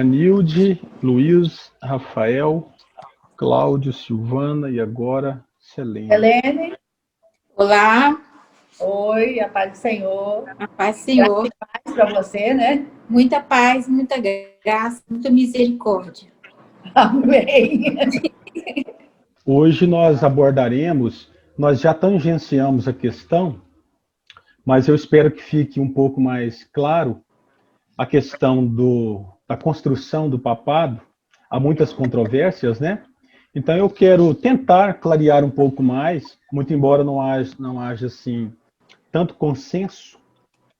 Vanilde, Luiz, Rafael, Cláudio, Silvana e agora Selene. Helene. Olá. Oi, a paz do Senhor. A paz do Senhor. Paz para você, né? Muita paz, muita graça, muita misericórdia. Amém. Hoje nós abordaremos, nós já tangenciamos a questão, mas eu espero que fique um pouco mais claro a questão da construção do papado. Há muitas controvérsias, né? Então eu quero tentar clarear um pouco mais, muito embora não haja assim, tanto consenso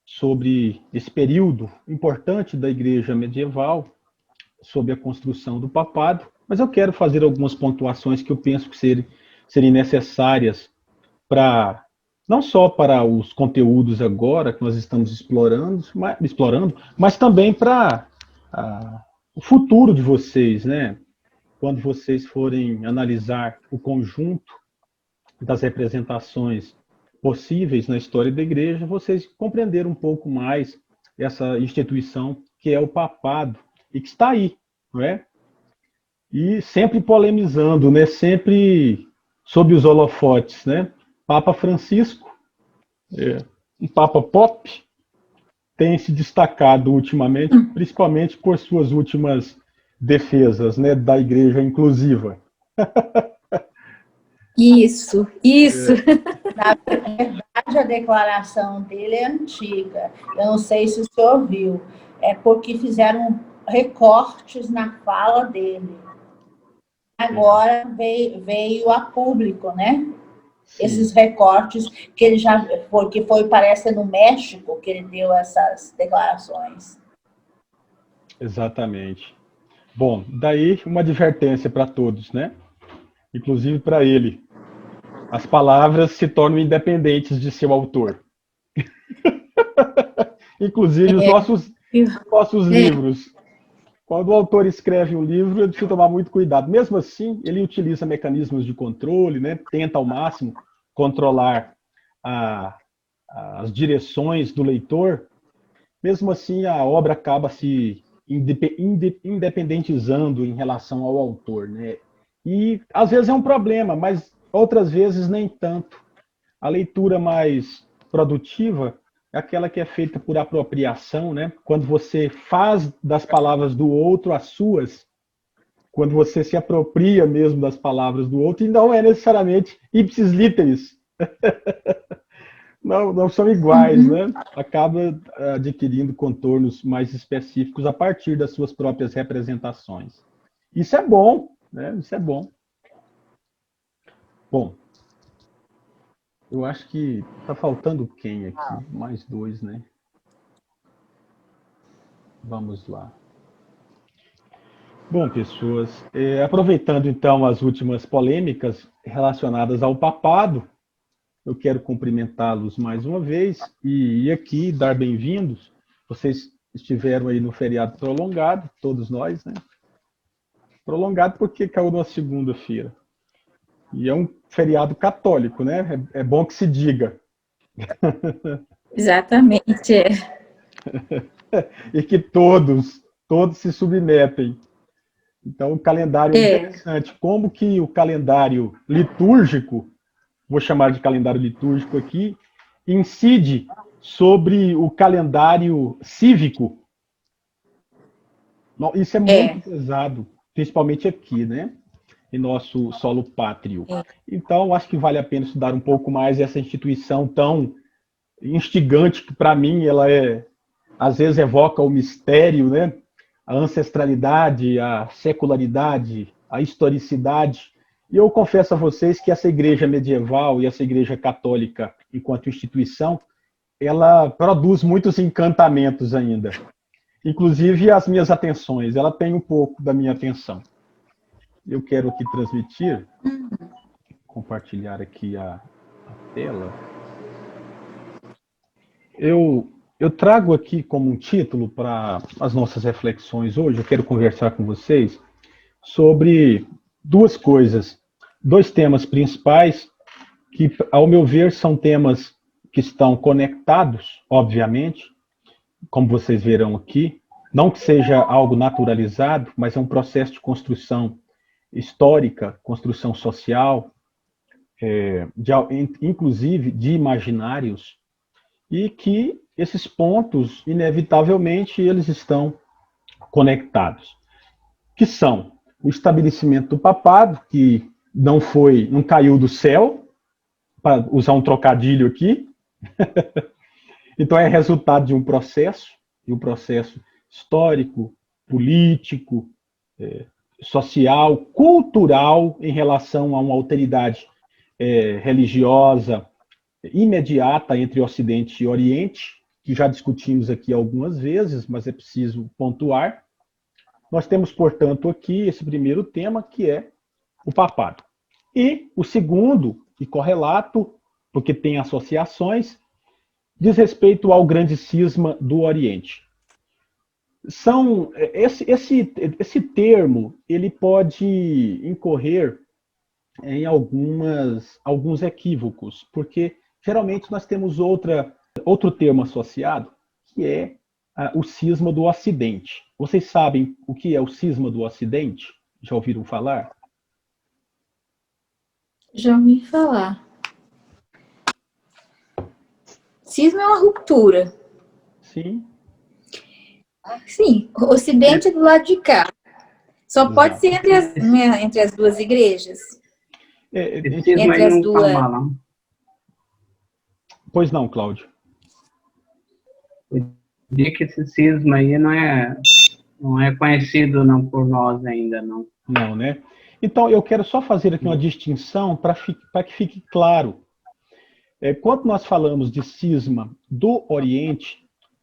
sobre esse período importante da Igreja medieval, sobre a construção do papado, mas eu quero fazer algumas pontuações que eu penso que seriam necessárias para, não só para os conteúdos agora que nós estamos explorando, mas também para o futuro de vocês, né? Quando vocês forem analisar o conjunto das representações possíveis na história da igreja, vocês compreenderam um pouco mais essa instituição que é o papado e que está aí, não é? E sempre polemizando, né? Sempre sob os holofotes, né? Papa Francisco, um papa pop, tem se destacado ultimamente, principalmente por suas últimas defesas, né, da igreja inclusiva. Isso. Na verdade, a declaração dele é antiga. Eu não sei se o senhor viu. É porque fizeram recortes na fala dele. Agora veio a público, né? Sim. Esses recortes que ele já... Porque parece no México que ele deu essas declarações. Exatamente. Bom, daí uma advertência para todos, né? Inclusive para ele. As palavras se tornam independentes de seu autor. Inclusive os nossos livros. Quando o autor escreve um livro, ele precisa tomar muito cuidado. Mesmo assim, ele utiliza mecanismos de controle, né? Tenta ao máximo controlar as direções do leitor. Mesmo assim, a obra acaba se independentizando em relação ao autor, né? E às vezes é um problema, mas outras vezes nem tanto. A leitura mais produtiva é aquela que é feita por apropriação, né? Quando você faz das palavras do outro as suas, quando você se apropria mesmo das palavras do outro, e não é necessariamente ipsis literis. Não são iguais, né? Acaba adquirindo contornos mais específicos a partir das suas próprias representações. Isso é bom, né? Isso é bom. Bom, eu acho que está faltando quem aqui? Mais dois, né? Vamos lá. Bom, pessoas, aproveitando então as últimas polêmicas relacionadas ao papado, eu quero cumprimentá-los mais uma vez e aqui dar bem-vindos. Vocês estiveram aí no feriado prolongado, todos nós, né? Prolongado porque caiu numa segunda-feira. E é um feriado católico, né? É bom que se diga. Exatamente. E que todos se submetem. Então, o calendário é interessante. Como que o calendário litúrgico, vou chamar de calendário litúrgico aqui, incide sobre o calendário cívico. Isso é muito pesado, principalmente aqui, né? Em nosso solo pátrio. Então, acho que vale a pena estudar um pouco mais essa instituição tão instigante, que para mim ela às vezes evoca o mistério, né? A ancestralidade, a secularidade, a historicidade. E eu confesso a vocês que essa igreja medieval e essa igreja católica, enquanto instituição, ela produz muitos encantamentos ainda. Inclusive as minhas atenções, ela tem um pouco da minha atenção. Eu quero aqui transmitir, compartilhar aqui a tela. Eu trago aqui como um título para as nossas reflexões hoje, eu quero conversar com vocês sobre duas coisas, dois temas principais que, ao meu ver, são temas que estão conectados, obviamente, como vocês verão aqui, Não que seja algo naturalizado, mas é um processo de construção histórica, construção social, inclusive de imaginários, e que esses pontos, inevitavelmente, eles estão conectados, que são o estabelecimento do papado, que não caiu do céu, para usar um trocadilho aqui, então é resultado de um processo histórico, político, social, cultural em relação a uma alteridade religiosa imediata entre Ocidente e Oriente, que já discutimos aqui algumas vezes, mas é preciso pontuar. Nós temos, portanto, aqui esse primeiro tema, que é o papado. E o segundo, e correlato, porque tem associações, diz respeito ao grande cisma do Oriente. Esse termo ele pode incorrer em alguns equívocos, porque geralmente nós temos outro termo associado, que é o cisma do Ocidente. Vocês sabem o que é o cisma do Ocidente? Já ouviram falar? Já ouvi falar. Cisma é uma ruptura. Sim. Sim, o Ocidente é do lado de cá. Só Exato. pode ser entre as duas igrejas. Entre as duas. Não. Pois não, Cláudio. Eu diria que esse cisma aí não é conhecido não por nós ainda, não. Não, né? Então, eu quero só fazer aqui uma distinção para que fique claro. Quando nós falamos de cisma do Oriente,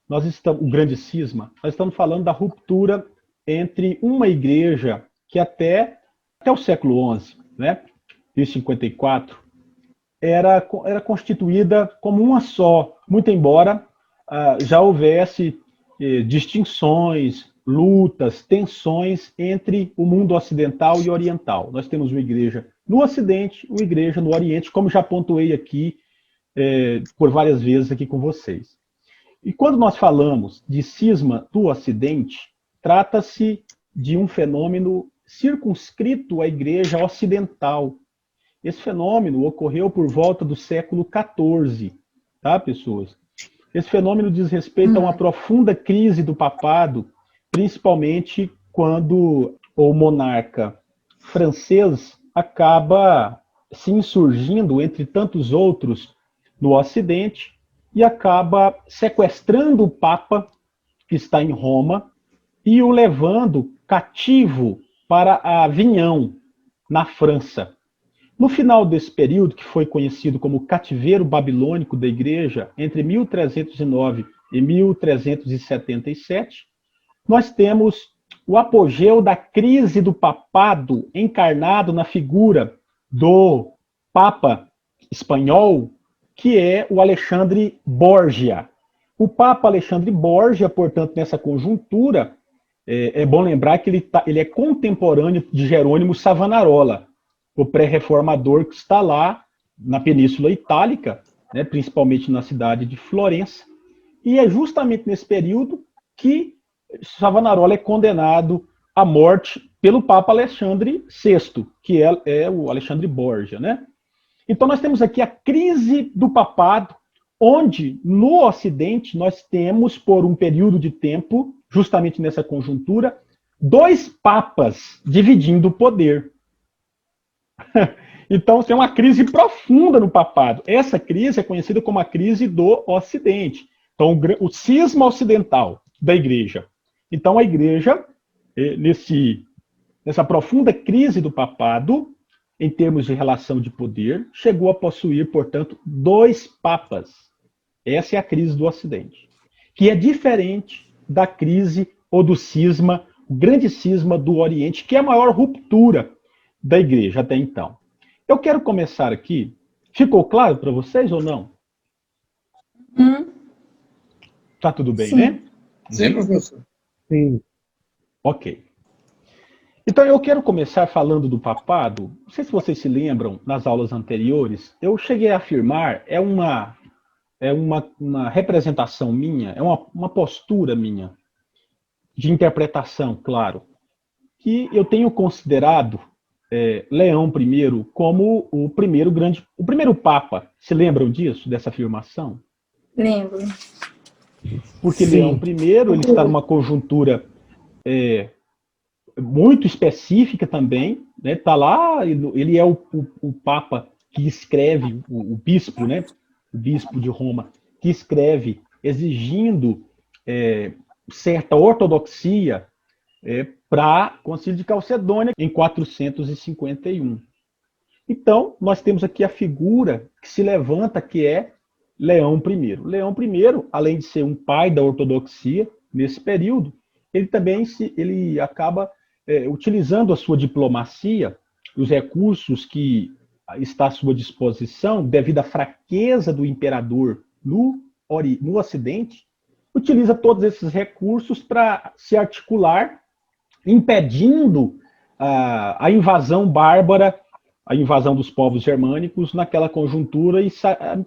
o grande cisma, nós estamos falando da ruptura entre uma igreja que até o século XI, né, 1054, era constituída como uma só, muito embora já houvesse distinções, lutas, tensões entre o mundo ocidental e oriental. Nós temos uma igreja no Ocidente, uma igreja no Oriente, como já pontuei aqui por várias vezes aqui com vocês. E quando nós falamos de cisma do Ocidente, trata-se de um fenômeno circunscrito à igreja ocidental. Esse fenômeno ocorreu por volta do século XIV, tá, pessoas? Esse fenômeno diz respeito a uma profunda crise do papado, principalmente quando o monarca francês acaba se insurgindo entre tantos outros no Ocidente e acaba sequestrando o Papa, que está em Roma, e o levando cativo para Avignon, na França. No final desse período, que foi conhecido como cativeiro babilônico da Igreja, entre 1309 e 1377, nós temos o apogeu da crise do papado encarnado na figura do Papa espanhol, que é o Alexandre Borgia. O Papa Alexandre Borgia, portanto, nessa conjuntura, é bom lembrar que ele é contemporâneo de Jerônimo Savonarola, o pré-reformador que está lá na Península Itálica, né, principalmente na cidade de Florença. E é justamente nesse período que Savonarola é condenado à morte pelo Papa Alexandre VI, que é o Alexandre Borgia, né? Então nós temos aqui a crise do papado, onde no Ocidente nós temos, por um período de tempo, justamente nessa conjuntura, dois papas dividindo o poder. Então tem uma crise profunda no papado. Essa crise é conhecida como a crise do Ocidente. Então o cisma ocidental da Igreja. Então a Igreja, nessa profunda crise do papado, em termos de relação de poder, chegou a possuir, portanto, dois papas. Essa é a crise do Ocidente, que é diferente da crise ou do cisma, o grande cisma do Oriente, que é a maior ruptura da Igreja até então. Eu quero começar aqui. Ficou claro para vocês ou não? Tá tudo bem, Sim. né? Sim, professor. Sim. Ok. Então, eu quero começar falando do papado. Não sei se vocês se lembram, nas aulas anteriores, eu cheguei a afirmar, é uma representação minha, é uma postura minha, de interpretação, claro, que eu tenho considerado Leão I como o primeiro Papa. Se lembram disso, dessa afirmação? Lembro. Porque Sim. Leão I, ele está numa conjuntura muito específica também, né? Tá lá, ele é o Papa que escreve, o bispo, né? O bispo de Roma, que escreve exigindo certa ortodoxia para o Concílio de Calcedônia em 451. Então, nós temos aqui a figura que se levanta, que é Leão I. Leão I, além de ser um pai da ortodoxia nesse período, ele também ele acaba utilizando a sua diplomacia, os recursos que está à sua disposição, devido à fraqueza do imperador no Ocidente, utiliza todos esses recursos para se articular, impedindo a invasão bárbara, a invasão dos povos germânicos naquela conjuntura, e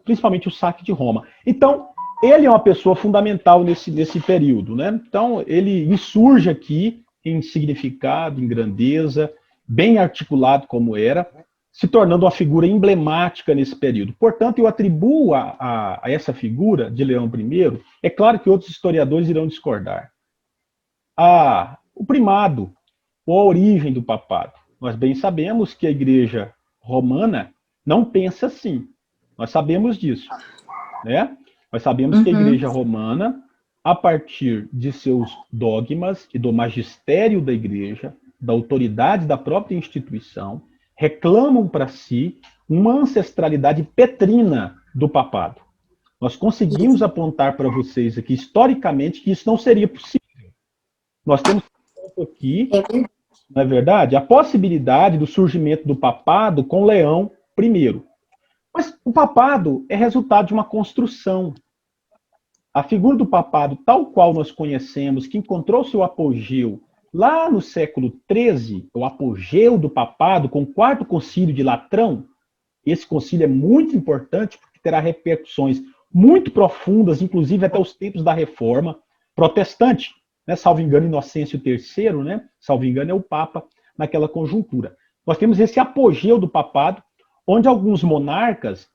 principalmente o saque de Roma. Então, ele é uma pessoa fundamental nesse período, né? Então, ele insurge aqui em significado, em grandeza, bem articulado como era, se tornando uma figura emblemática nesse período. Portanto, eu atribuo a essa figura de Leão I, é claro que outros historiadores irão discordar, o primado, ou a origem do papado. Nós bem sabemos que a Igreja Romana não pensa assim. Nós sabemos disso, né? Nós sabemos que a Igreja Romana, a partir de seus dogmas e do magistério da Igreja, da autoridade da própria instituição, reclamam para si uma ancestralidade petrina do papado. Nós conseguimos apontar para vocês aqui, historicamente, que isso não seria possível. Nós temos aqui, não é verdade, a possibilidade do surgimento do papado com Leão I. Mas o papado é resultado de uma construção. A figura do papado, tal qual nós conhecemos, que encontrou seu apogeu lá no século XIII, o apogeu do papado, com o Quarto Concílio de Latrão. Esse concílio é muito importante, porque terá repercussões muito profundas, inclusive até os tempos da Reforma protestante, né? Salvo engano, Inocêncio III, né? Salvo engano, é o Papa naquela conjuntura. Nós temos esse apogeu do papado, onde alguns monarcas,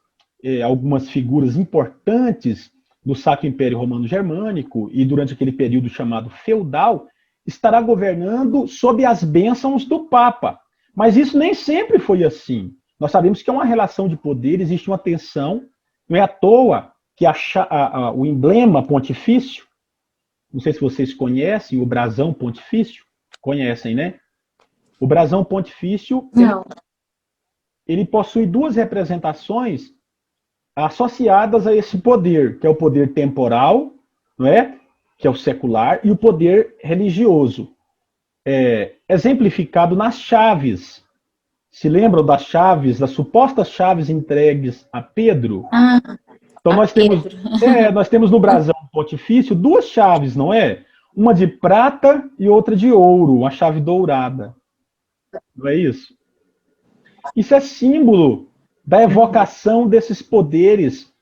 algumas figuras importantes do Sacro Império Romano Germânico e durante aquele período chamado feudal, estará governando sob as bênçãos do Papa. Mas isso nem sempre foi assim. Nós sabemos que é uma relação de poder, existe uma tensão, não é à toa que o emblema pontifício, não sei se vocês conhecem o brasão pontifício, conhecem, né? O brasão pontifício, ele possui duas representações associadas a esse poder, que é o poder temporal, não é? Que é o secular, e o poder religioso, exemplificado nas chaves. Se lembram das chaves, das supostas chaves entregues a Pedro? Então nós temos no brasão pontifício duas chaves, não é? Uma de prata e outra de ouro, uma chave dourada. Não é isso? Isso é símbolo da evocação desses poderes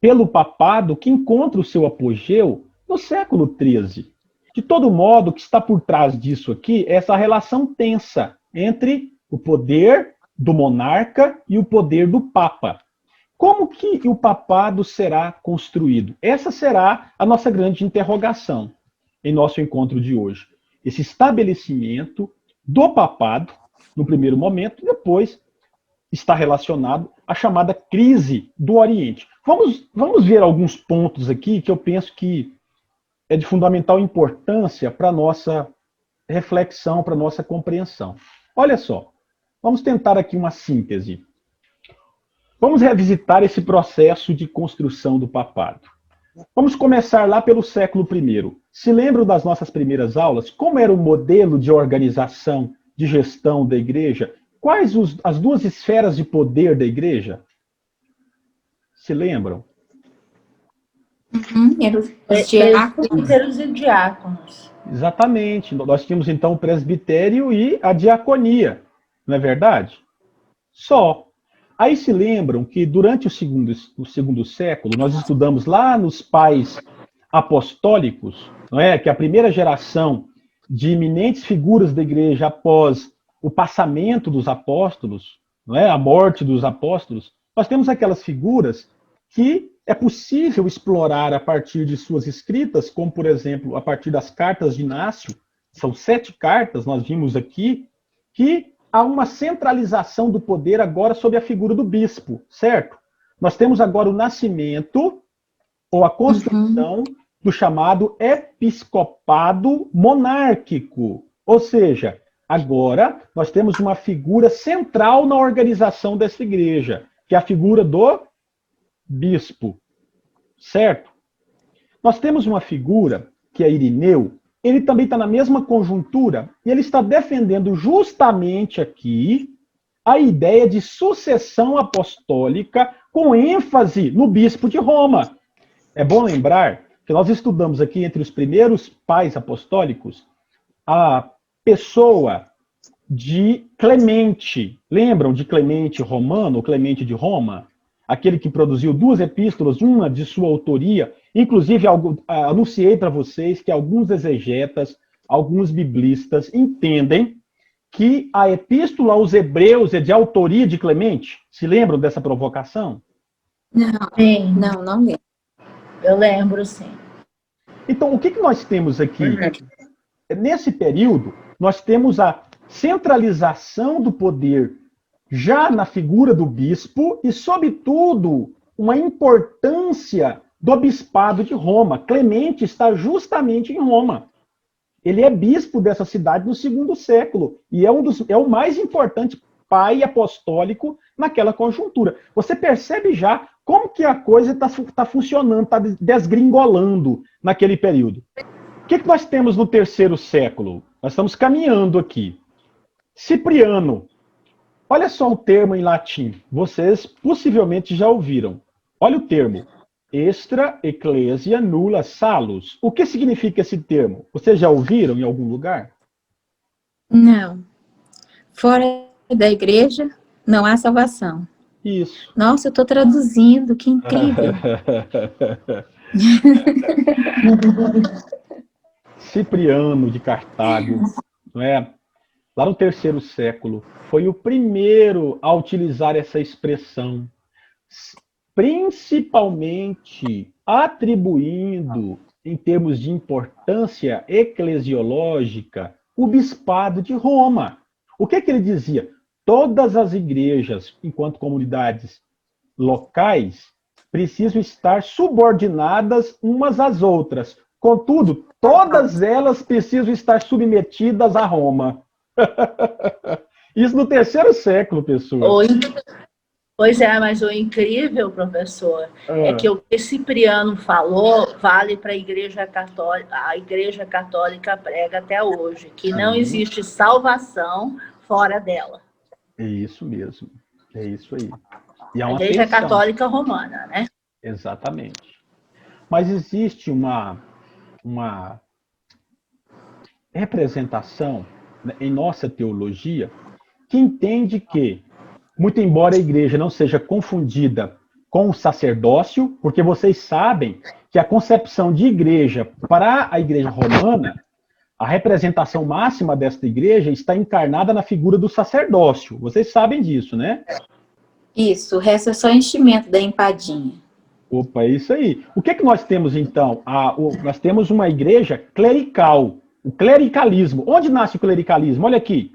pelo papado, que encontra o seu apogeu no século XIII. De todo modo, o que está por trás disso aqui é essa relação tensa entre o poder do monarca e o poder do papa. Como que o papado será construído? Essa será a nossa grande interrogação em nosso encontro de hoje. Esse estabelecimento do papado, no primeiro momento, e depois está relacionado à chamada crise do Oriente. Vamos ver alguns pontos aqui que eu penso que é de fundamental importância para a nossa reflexão, para a nossa compreensão. Olha só, vamos tentar aqui uma síntese. Vamos revisitar esse processo de construção do papado. Vamos começar lá pelo século I. Se lembram das nossas primeiras aulas? Como era o modelo de organização, de gestão da igreja? Quais as duas esferas de poder da igreja? Se lembram? Presbíteros e diáconos. Exatamente. Nós tínhamos então o presbitério e a diaconia, não é verdade? Só. Aí se lembram que durante o segundo século, nós estudamos lá nos pais apostólicos, não é? Que é a primeira geração de eminentes figuras da igreja após o passamento dos apóstolos, não é? A morte dos apóstolos, nós temos aquelas figuras que é possível explorar a partir de suas escritas, como, por exemplo, a partir das cartas de Inácio. São 7 cartas, nós vimos aqui, que há uma centralização do poder agora sob a figura do bispo, certo? Nós temos agora o nascimento ou a construção do chamado episcopado monárquico. Ou seja, agora nós temos uma figura central na organização dessa igreja, que é a figura do bispo, certo? Nós temos uma figura, que é Irineu, ele também está na mesma conjuntura, e ele está defendendo justamente aqui a ideia de sucessão apostólica com ênfase no bispo de Roma. É bom lembrar que nós estudamos aqui entre os primeiros pais apostólicos a pessoa de Clemente. Lembram de Clemente Romano, ou Clemente de Roma? Aquele que produziu 2 epístolas, uma de sua autoria. Inclusive, anunciei para vocês que alguns exegetas, alguns biblistas entendem que a epístola aos Hebreus é de autoria de Clemente. Se lembram dessa provocação? Não lembro. Eu lembro, sim. Então, o que nós temos aqui? Nesse período, nós temos a centralização do poder já na figura do bispo e, sobretudo, uma importância do bispado de Roma. Clemente está justamente em Roma. Ele é bispo dessa cidade no 2º século e é o mais importante pai apostólico naquela conjuntura. Você percebe já como que a coisa está funcionando, está desgringolando naquele período. O que nós temos no 3º século? Nós estamos caminhando aqui. Cipriano. Olha só o termo em latim. Vocês possivelmente já ouviram. Olha o termo. Extra ecclesia nulla salus. O que significa esse termo? Vocês já ouviram em algum lugar? Não. Fora da igreja, não há salvação. Isso. Nossa, eu estou traduzindo, que incrível. Cipriano de Cartago, não é? Lá no 3º século, foi o primeiro a utilizar essa expressão, principalmente atribuindo, em termos de importância eclesiológica, o bispado de Roma. O que ele dizia? Todas as igrejas, enquanto comunidades locais, precisam estar subordinadas umas às outras. Contudo, todas elas precisam estar submetidas a Roma. Isso no 3º século, pessoal. Pois é, mas o incrível, professor, é que o que Cipriano falou vale para a Igreja Católica prega até hoje, que não existe salvação fora dela. É isso mesmo, é isso aí. E a Igreja Católica Romana, né? Exatamente. Mas existe uma representação em nossa teologia que entende que, muito embora a igreja não seja confundida com o sacerdócio, porque vocês sabem que a concepção de igreja para a igreja romana, a representação máxima desta igreja está encarnada na figura do sacerdócio. Vocês sabem disso, né? Isso, o resto é só enchimento da empadinha. Opa, é isso aí. O que nós temos, então? Nós temos uma igreja clerical, o clericalismo. Onde nasce o clericalismo? Olha aqui.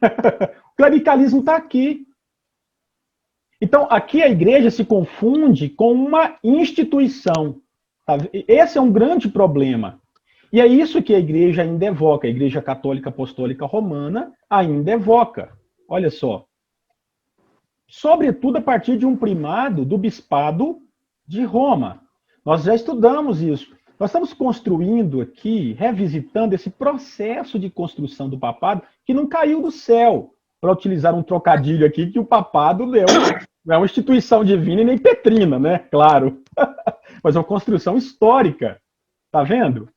O clericalismo está aqui. Então, aqui a igreja se confunde com uma instituição. Tá? Esse é um grande problema. E é isso que a igreja ainda evoca. A Igreja Católica Apostólica Romana ainda evoca. Olha só. Sobretudo a partir de um primado do bispado de Roma. Nós já estudamos isso. Nós estamos construindo aqui, revisitando esse processo de construção do papado que não caiu do céu, para utilizar um trocadilho aqui, que o papado não é uma instituição divina e nem petrina, né? Claro. Mas é uma construção histórica. Tá vendo?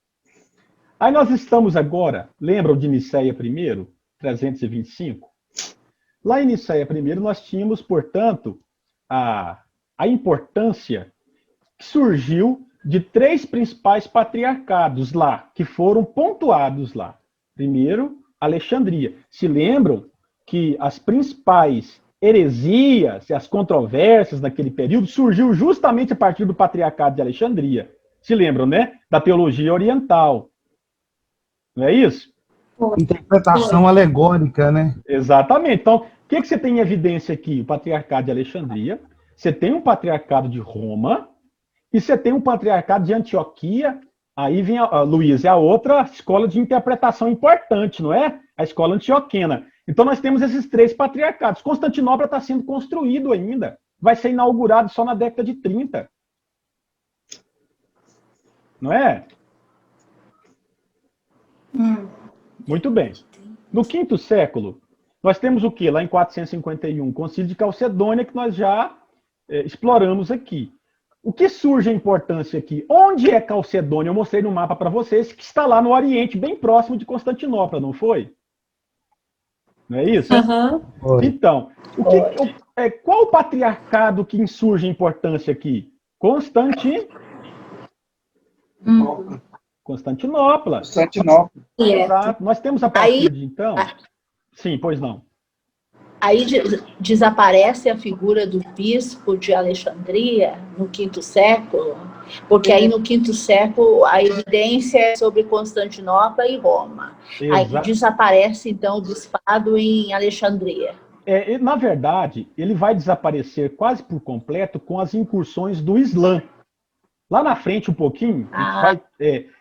Aí nós estamos agora, lembram de Nicéia I, 325? Lá em Nicéia I, nós tínhamos, portanto, a importância que surgiu de 3 principais patriarcados lá, que foram pontuados lá. Primeiro, Alexandria. Se lembram que as principais heresias e as controvérsias naquele período surgiu justamente a partir do Patriarcado de Alexandria. Se lembram, né? Da teologia oriental. Não é isso? Interpretação alegórica, né? Exatamente. Então, o que você tem em evidência aqui? O Patriarcado de Alexandria, você tem um Patriarcado de Roma, e você tem um Patriarcado de Antioquia. Aí vem, Luiz, é a outra escola de interpretação importante, não é? A escola antioquena. Então nós temos esses 3 patriarcados. Constantinopla está sendo construído ainda. Vai ser inaugurado só na década de 30. Não é? Muito bem. No 5º século, nós temos o quê? Lá em 451, Concílio de Calcedônia, que nós já exploramos aqui. O que surge a importância aqui? Onde é Calcedônia? Eu mostrei no mapa para vocês, que está lá no Oriente, bem próximo de Constantinopla, não foi? Não é isso? Foi. Então, qual o patriarcado que insurge a importância aqui? Constantinopla. Constantinopla. Exato. Nós temos a partir de então... Sim, pois não. Aí desaparece a figura do bispo de Alexandria no 5º século, porque aí no 5º século a evidência é sobre Constantinopla e Roma. Aí desaparece então o bispado em Alexandria. Na verdade, ele vai desaparecer quase por completo com as incursões do Islã. Lá na frente um pouquinho,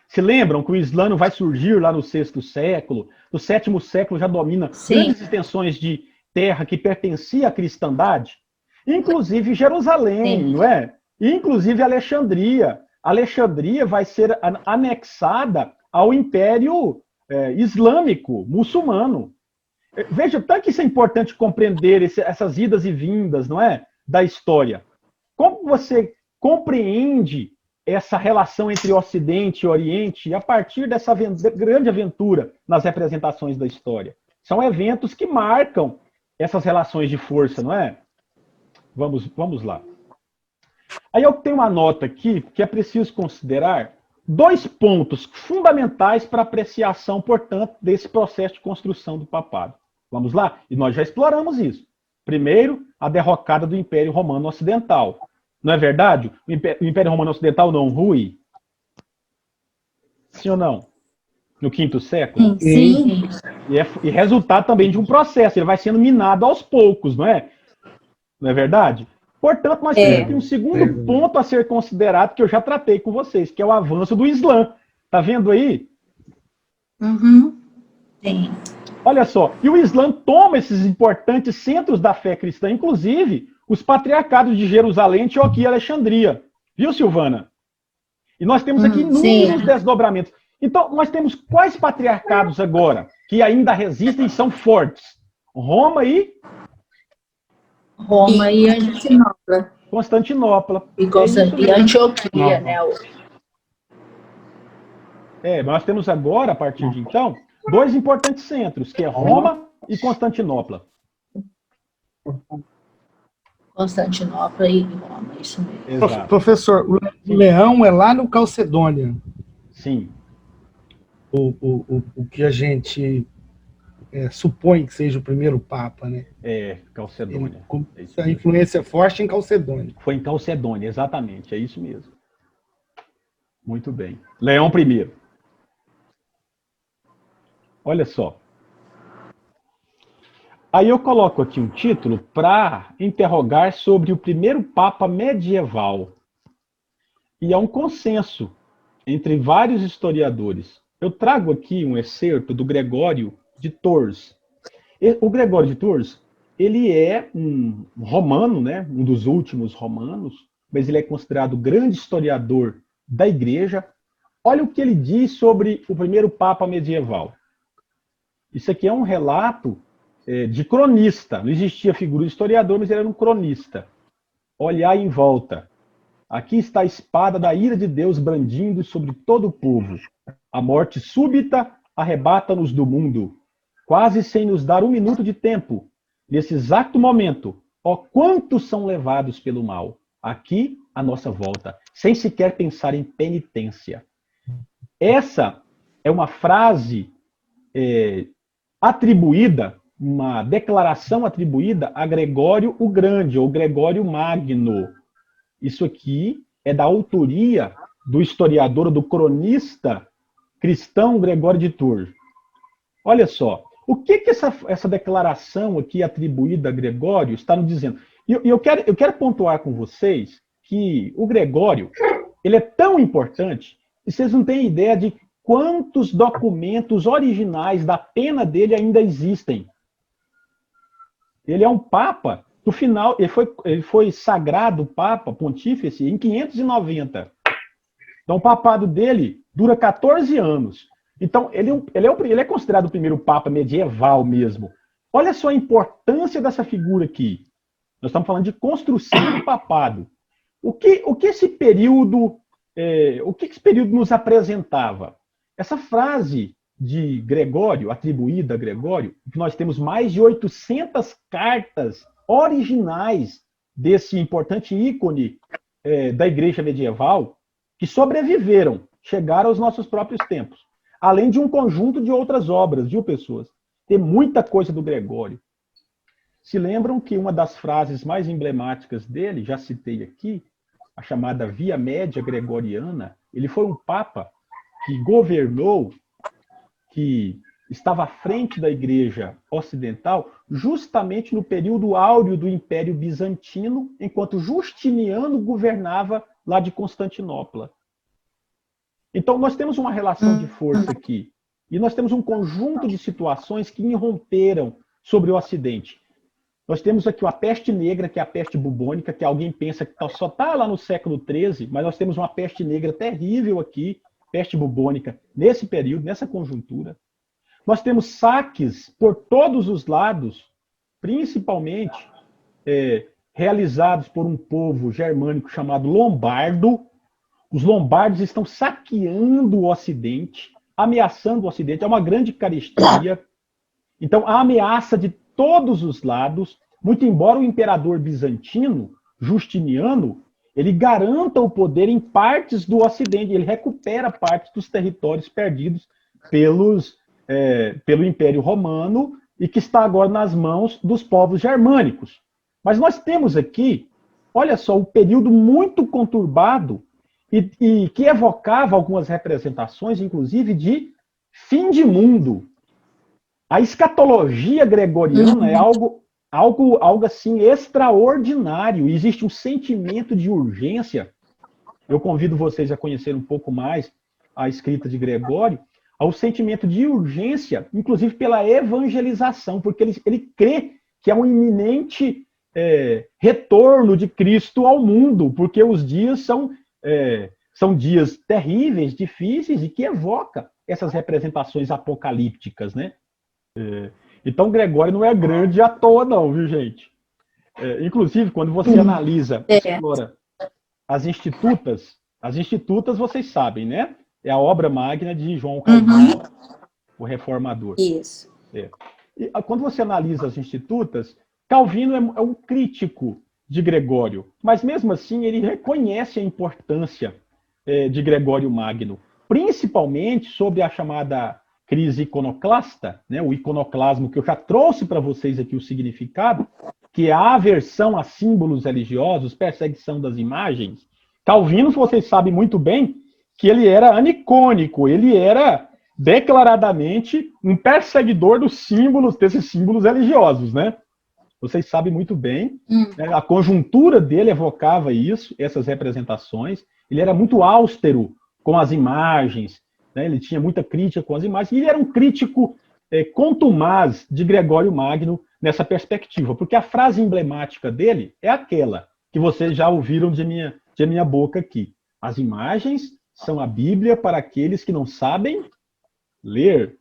se lembram que o Islã não vai surgir lá no 6º século, no 7º século já domina grandes extensões de terra que pertencia à cristandade, inclusive Jerusalém, não é? Inclusive Alexandria. Alexandria vai ser anexada ao Império Islâmico, muçulmano. Veja, tanto que isso é importante compreender essas idas e vindas, não é? Da história. Como você compreende essa relação entre Ocidente e Oriente a partir dessa grande aventura nas representações da história? São eventos que marcam essas relações de força, não é? Vamos lá. Aí eu tenho uma nota aqui que é preciso considerar 2 pontos fundamentais para apreciação, portanto, desse processo de construção do papado. Vamos lá? E nós já exploramos isso. Primeiro, a derrocada do Império Romano Ocidental. Não é verdade? O Império Romano Ocidental não rui? Sim ou não? No 5º século? Sim. E resultado também de um processo. Ele vai sendo minado aos poucos, não é? Não é verdade? Portanto, nós temos aqui um segundo ponto a ser considerado, que eu já tratei com vocês, que é o avanço do Islã. Tá vendo aí? Sim. Olha só, e o Islã toma esses importantes centros da fé cristã, inclusive os patriarcados de Jerusalém, Antioquia e Alexandria. Viu, Silvana? E nós temos aqui inúmeros desdobramentos. Então, nós temos quais patriarcados agora que ainda resistem e são fortes? Roma e Constantinopla. Constantinopla. E Antioquia, né? Mas nós temos agora, a partir de então, 2 importantes centros, que é Roma e Constantinopla. Constantinopla e Roma, isso mesmo. Exato. Professor, o Leão é lá no Calcedônia. Sim. O que a gente supõe que seja o primeiro Papa, né? Calcedônia. A influência forte em Calcedônia. Foi em Calcedônia, exatamente, é isso mesmo. Muito bem. Leão I. Olha só. Aí eu coloco aqui um título para interrogar sobre o primeiro Papa medieval. E há um consenso entre vários historiadores. Eu trago aqui um excerto do Gregório de Tours. O Gregório de Tours, ele é um romano, né? Um dos últimos romanos, mas ele é considerado grande historiador da Igreja. Olha o que ele diz sobre o primeiro Papa medieval. Isso aqui é um relato de cronista. Não existia figura de historiador, mas ele era um cronista. Olhai em volta. Aqui está a espada da ira de Deus brandindo sobre todo o povo. A morte súbita arrebata-nos do mundo, quase sem nos dar um minuto de tempo. Nesse exato momento, ó quantos são levados pelo mal. Aqui à nossa volta, sem sequer pensar em penitência. Essa é uma frase atribuída, uma declaração atribuída a Gregório o Grande, ou Gregório Magno. Isso aqui é da autoria do historiador, do cronista cristão Gregório de Tours. Olha só, o que essa declaração aqui atribuída a Gregório está nos dizendo? Eu quero pontuar com vocês que o Gregório, ele é tão importante, e vocês não têm ideia de quantos documentos originais da pena dele ainda existem. Ele é um papa do final, ele foi sagrado papa, pontífice, em 590. Então o papado dele dura 14 anos. Então ele é considerado o primeiro papa medieval mesmo. Olha só a importância dessa figura aqui. Nós estamos falando de construção do papado. O que esse período nos apresentava? Essa frase de Gregório, atribuída a Gregório, que nós temos mais de 800 cartas originais desse importante ícone da igreja medieval, que sobreviveram, chegaram aos nossos próprios tempos. Além de um conjunto de outras obras, viu, pessoas? Tem muita coisa do Gregório. Se lembram que uma das frases mais emblemáticas dele, já citei aqui, a chamada Via Média Gregoriana, ele foi um papa que governou, que estava à frente da Igreja Ocidental, justamente no período áureo do Império Bizantino, enquanto Justiniano governava lá de Constantinopla. Então, nós temos uma relação de força aqui, e nós temos um conjunto de situações que irromperam sobre o Ocidente. Nós temos aqui a peste negra, que é a peste bubônica, que alguém pensa que só está lá no século XIII, mas nós temos uma peste negra terrível aqui, peste bubônica, nesse período, nessa conjuntura. Nós temos saques por todos os lados, principalmente realizados por um povo germânico chamado lombardo. Os lombardos estão saqueando o Ocidente, ameaçando o Ocidente, é uma grande carestia. Então, a ameaça de todos os lados, muito embora o imperador bizantino, Justiniano, ele garanta o poder em partes do Ocidente, ele recupera partes dos territórios perdidos pelo Império Romano e que está agora nas mãos dos povos germânicos. Mas nós temos aqui, olha só, um período muito conturbado e que evocava algumas representações, inclusive, de fim de mundo. A escatologia gregoriana é algo assim extraordinário. Existe um sentimento de urgência. Eu convido vocês a conhecer um pouco mais a escrita de Gregório, ao sentimento de urgência, inclusive pela evangelização, porque ele crê que é um iminente retorno de Cristo ao mundo, porque os dias são dias terríveis, difíceis, e que evoca essas representações apocalípticas, né? Então, Gregório não é grande à toa, não, viu, gente? Inclusive, quando você analisa, explora as institutas, vocês sabem, né? É a obra magna de João Calvino, o reformador. Isso. E quando você analisa as institutas, Calvino é um crítico de Gregório, mas mesmo assim ele reconhece a importância de Gregório Magno, principalmente sobre a chamada crise iconoclasta, né, o iconoclasmo, que eu já trouxe para vocês aqui o significado, que é a aversão a símbolos religiosos, perseguição das imagens. Calvino, vocês sabem muito bem, que ele era anicônico, ele era declaradamente um perseguidor desses símbolos religiosos, né? Vocês sabem muito bem, né? A conjuntura dele evocava isso, essas representações. Ele era muito austero com as imagens, né? Ele tinha muita crítica com as imagens, e ele era um crítico contumaz de Gregório Magno nessa perspectiva, porque a frase emblemática dele é aquela que vocês já ouviram de minha boca aqui. As imagens são a Bíblia para aqueles que não sabem ler.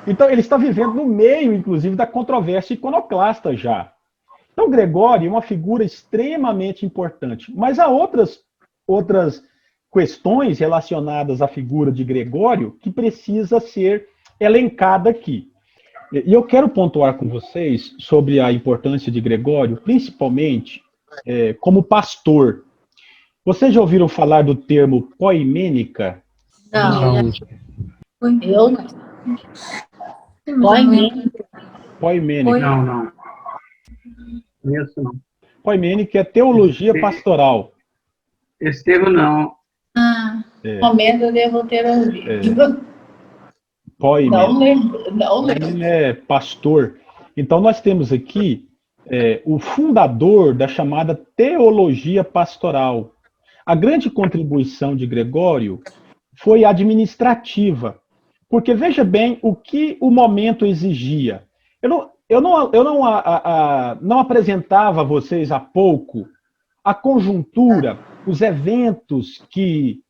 Então, ele está vivendo no meio, inclusive, da controvérsia iconoclasta já. Então, Gregório é uma figura extremamente importante. Mas há outras questões relacionadas à figura de Gregório que precisa ser elencada aqui. E eu quero pontuar com vocês sobre a importância de Gregório, principalmente como pastor. Vocês já ouviram falar do termo poimênica? Não, Não. eu não. Poimênica. Poimênica. Não. Isso não. Poimênica é teologia pastoral. Estevam não. Momento eu devo ter ouvido. Poimênica. Não lembro. Ele é pastor. Então, nós temos aqui o fundador da chamada teologia pastoral. A grande contribuição de Gregório foi administrativa, porque veja bem o que o momento exigia. Eu não apresentava a vocês há pouco a conjuntura, os eventos que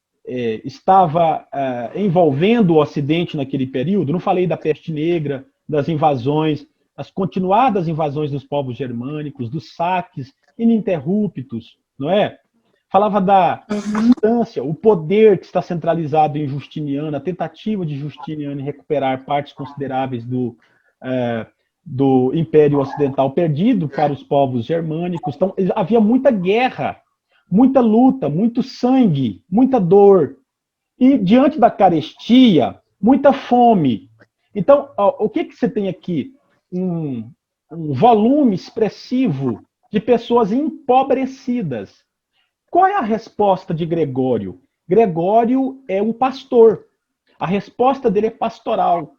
estava envolvendo o Ocidente naquele período. Não falei da peste negra, das invasões, as continuadas invasões dos povos germânicos, dos saques ininterruptos, não é? Falava da distância, o poder que está centralizado em Justiniano, a tentativa de Justiniano em recuperar partes consideráveis do Império Ocidental perdido para os povos germânicos. Então, havia muita guerra, muita luta, muito sangue, muita dor. E, diante da carestia, muita fome. Então, o que você tem aqui? Um volume expressivo de pessoas empobrecidas. Qual é a resposta de Gregório? Gregório é um pastor. A resposta dele é pastoral.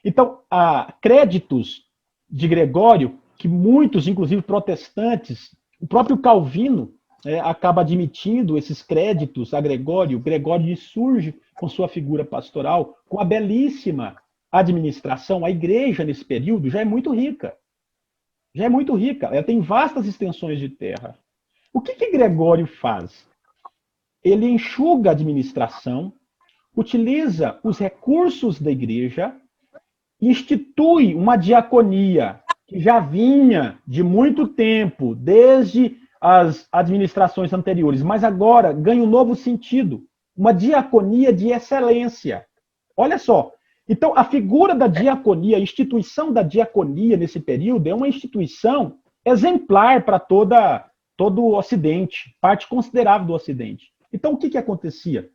Então, há créditos de Gregório, que muitos, inclusive protestantes, o próprio Calvino acaba admitindo esses créditos a Gregório. Gregório surge com sua figura pastoral, com a belíssima administração. A igreja, nesse período, já é muito rica. Já é muito rica. Ela tem vastas extensões de terra. O que Gregório faz? Ele enxuga a administração, utiliza os recursos da igreja, institui uma diaconia que já vinha de muito tempo, desde as administrações anteriores, mas agora ganha um novo sentido, uma diaconia de excelência. Olha só, então a figura da diaconia, a instituição da diaconia nesse período é uma instituição exemplar para todo o Ocidente, parte considerável do Ocidente. Então, o que acontecia?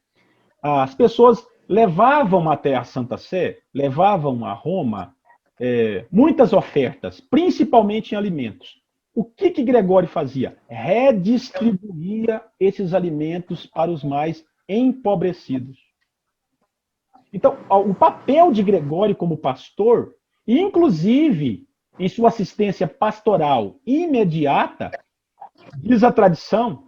As pessoas levavam até a Santa Sé, levavam a Roma muitas ofertas, principalmente em alimentos. O que Gregório fazia? Redistribuía esses alimentos para os mais empobrecidos. Então, o papel de Gregório como pastor, inclusive em sua assistência pastoral imediata, diz a tradição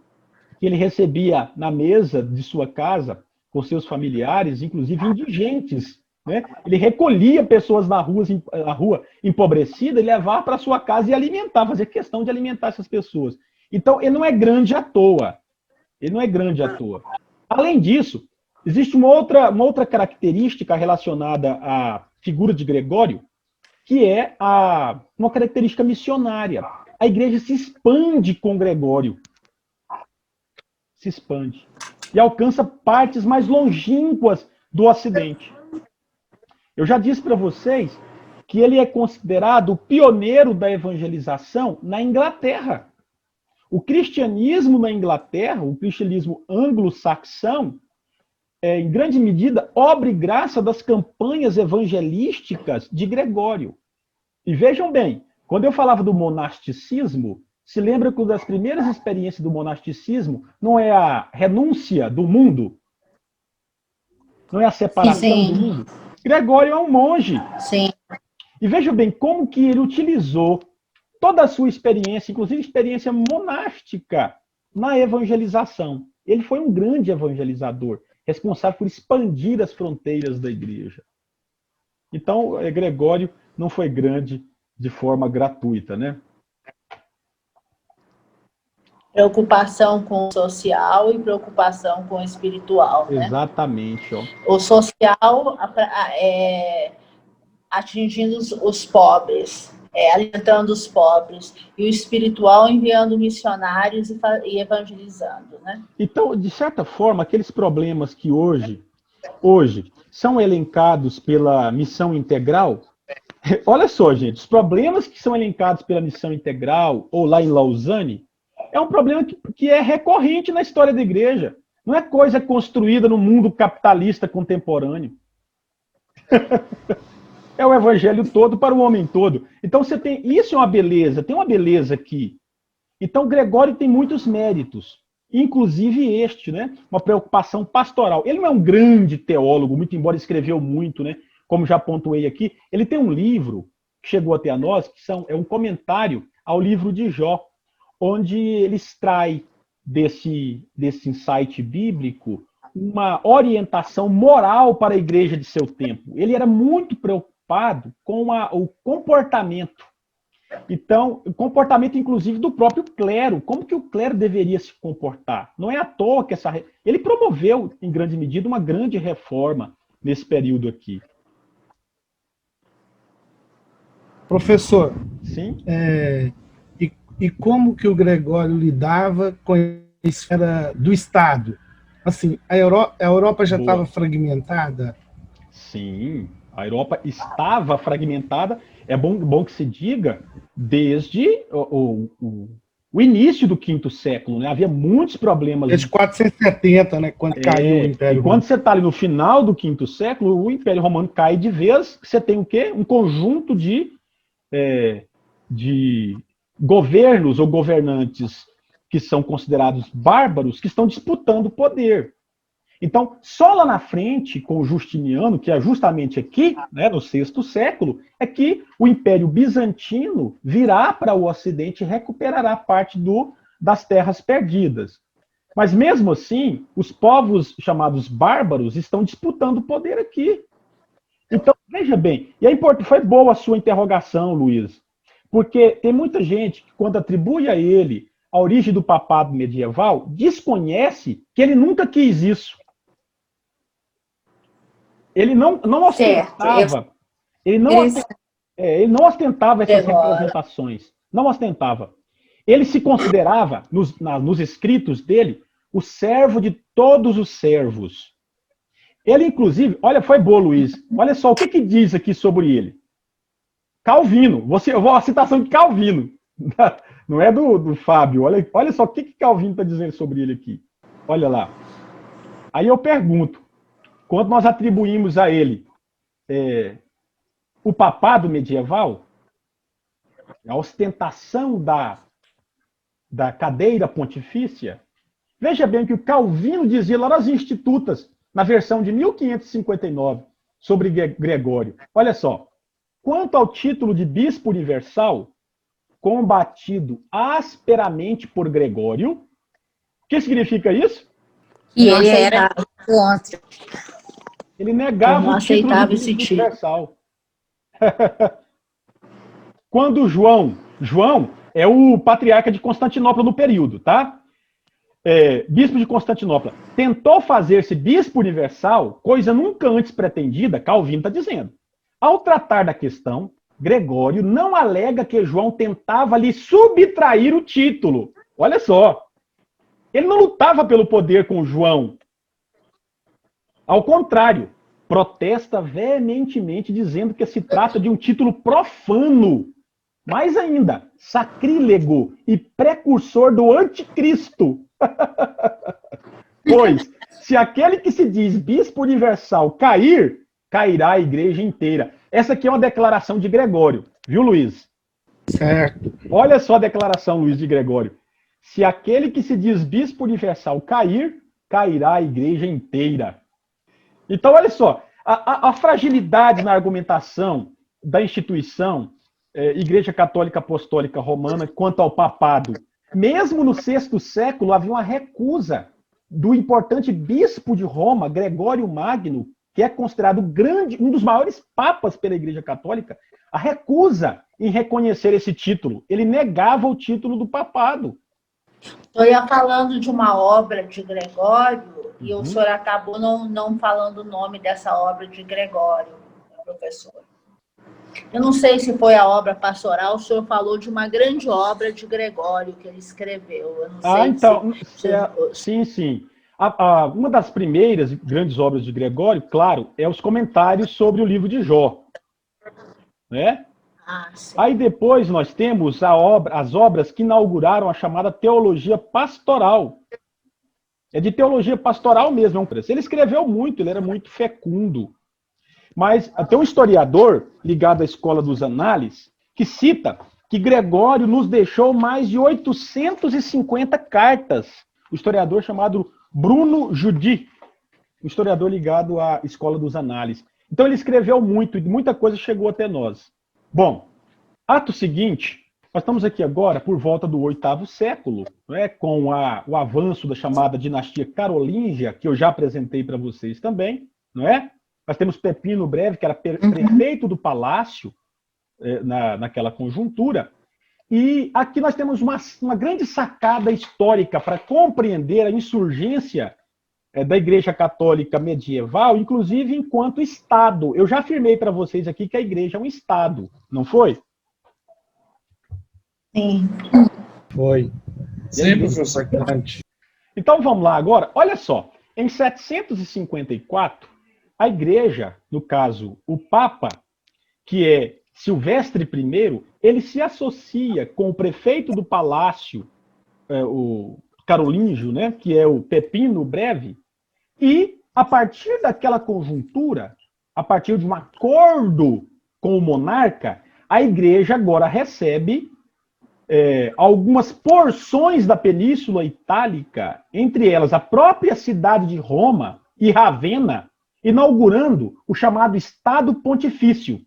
que ele recebia na mesa de sua casa, com seus familiares, inclusive indigentes, né? Ele recolhia pessoas na rua empobrecida e levava para sua casa e alimentava, fazia questão de alimentar essas pessoas. Então, ele não é grande à toa. Ele não é grande à toa. Além disso, existe uma outra característica relacionada à figura de Gregório, que é uma característica missionária. A igreja se expande com Gregório. Se expande. E alcança partes mais longínquas do Ocidente. Eu já disse para vocês que ele é considerado o pioneiro da evangelização na Inglaterra. O cristianismo na Inglaterra, o cristianismo anglo-saxão, em grande medida, obra e graça das campanhas evangelísticas de Gregório. E vejam bem, quando eu falava do monasticismo, se lembra que uma das primeiras experiências do monasticismo não é a renúncia do mundo? Não é a separação do mundo? Gregório é um monge. Sim. E veja bem como que ele utilizou toda a sua experiência, inclusive experiência monástica, na evangelização. Ele foi um grande evangelizador, responsável por expandir as fronteiras da igreja. Então, Gregório não foi grande de forma gratuita, né? Preocupação com o social e preocupação com o espiritual, né? Exatamente. Ó. O social atingindo os pobres, alimentando os pobres, e o espiritual enviando missionários e evangelizando, né? Então, de certa forma, aqueles problemas que hoje são elencados pela missão integral, olha só, gente, os problemas que são elencados pela missão integral, ou lá em Lausanne, é um problema que é recorrente na história da igreja. Não é coisa construída no mundo capitalista contemporâneo. É o evangelho todo para o homem todo. Então você tem, isso é uma beleza, tem uma beleza aqui. Então Gregório tem muitos méritos, inclusive este, né? Uma preocupação pastoral. Ele não é um grande teólogo, muito embora escreveu muito, né? Como já pontuei aqui. Ele tem um livro que chegou até a nós, que é um comentário ao livro de Jó, onde ele extrai desse insight bíblico uma orientação moral para a igreja de seu tempo. Ele era muito preocupado com o comportamento. Então, o comportamento, inclusive, do próprio clero. Como que o clero deveria se comportar? Não é à toa que ele promoveu, em grande medida, uma grande reforma nesse período aqui. Professor, Sim? E como que o Gregório lidava com a esfera do Estado? Assim, a Europa já estava fragmentada? Sim, a Europa estava fragmentada. É bom que se diga desde o início do V século, né? Havia muitos problemas. Desde 470, né? Quando caiu o Império Romano. Quando você está ali no final do V século, o Império Romano cai de vez. Você tem o quê? Um conjunto de governos ou governantes que são considerados bárbaros, que estão disputando o poder. Então, só lá na frente, com o Justiniano, que é justamente aqui, né, no VI século, é que o Império Bizantino virá para o Ocidente e recuperará parte das terras perdidas. Mas mesmo assim, os povos chamados bárbaros estão disputando o poder aqui. Então, veja bem, foi boa a sua interrogação, Luiz, porque tem muita gente que, quando atribui a ele a origem do papado medieval, desconhece que ele nunca quis isso. Ele não ostentava. Ele não ostentava essas representações. Não ostentava. Ele se considerava, nos escritos dele, o servo de todos os servos. Ele, inclusive, olha, foi boa, Luiz. Olha só o que diz aqui sobre ele. Calvino. Eu vou a citação de Calvino. Não é do Fábio. Olha só o que Calvino está dizendo sobre ele aqui. Olha lá. Aí eu pergunto, quando nós atribuímos a ele o papado medieval, a ostentação da cadeira pontifícia, veja bem o que o Calvino dizia lá nas Institutas, na versão de 1559, sobre Gregório. Olha só. Quanto ao título de bispo universal, combatido asperamente por Gregório, o que significa isso? E ele era contra. Ele negava o título de bispo universal. Quando João é o patriarca de Constantinopla no período, tá? Bispo de Constantinopla, tentou fazer-se bispo universal, coisa nunca antes pretendida, Calvino está dizendo. Ao tratar da questão, Gregório não alega que João tentava lhe subtrair o título. Olha só. Ele não lutava pelo poder com João. Ao contrário, protesta veementemente dizendo que se trata de um título profano. Mais ainda, sacrílego e precursor do anticristo. Pois, se aquele que se diz bispo universal cair, cairá a igreja inteira. Essa aqui é uma declaração de Gregório, viu, Luiz? Certo. Olha só a declaração, Luiz, de Gregório. Se aquele que se diz bispo universal cair, cairá a igreja inteira. Então, olha só, a fragilidade na argumentação da instituição Igreja Católica Apostólica Romana quanto ao papado. Mesmo no VI século, havia uma recusa do importante bispo de Roma, Gregório Magno, que é considerado um dos maiores papas pela Igreja Católica, a recusa em reconhecer esse título. Ele negava o título do papado. Eu ia falando de uma obra de Gregório, e o senhor acabou não falando o nome dessa obra de Gregório, professor. Eu não sei se foi a obra pastoral, o senhor falou de uma grande obra de Gregório que ele escreveu. Eu não sei então, sim. Uma das primeiras grandes obras de Gregório, claro, é os comentários sobre o livro de Jó. Né? Sim. Aí depois nós temos as obras que inauguraram a chamada teologia pastoral. É de teologia pastoral mesmo. Ele escreveu muito, ele era muito fecundo. Mas tem um historiador ligado à escola dos análises que cita que Gregório nos deixou mais de 850 cartas. O historiador chamado Bruno Judy, um historiador ligado à escola dos análises. Então ele escreveu muito e muita coisa chegou até nós. Bom, ato seguinte, nós estamos aqui agora por volta do 8º século, né, com o avanço da chamada dinastia carolíngia, que eu já apresentei para vocês também, não é? Nós temos Pepino Breve, que era prefeito do palácio naquela conjuntura. E aqui nós temos uma grande sacada histórica para compreender a insurgência da Igreja Católica medieval, inclusive enquanto Estado. Eu já afirmei para vocês aqui que a Igreja é um Estado, não foi? Sim. Foi. Sim, professor. Importante. Então vamos lá agora. Olha só, em 754, a Igreja, no caso o Papa, que é Silvestre I, ele se associa com o prefeito do palácio, o carolíngio, né, que é o Pepino Breve, e a partir daquela conjuntura, a partir de um acordo com o monarca, a Igreja agora recebe algumas porções da Península Itálica, entre elas a própria cidade de Roma e Ravenna, inaugurando o chamado Estado Pontifício.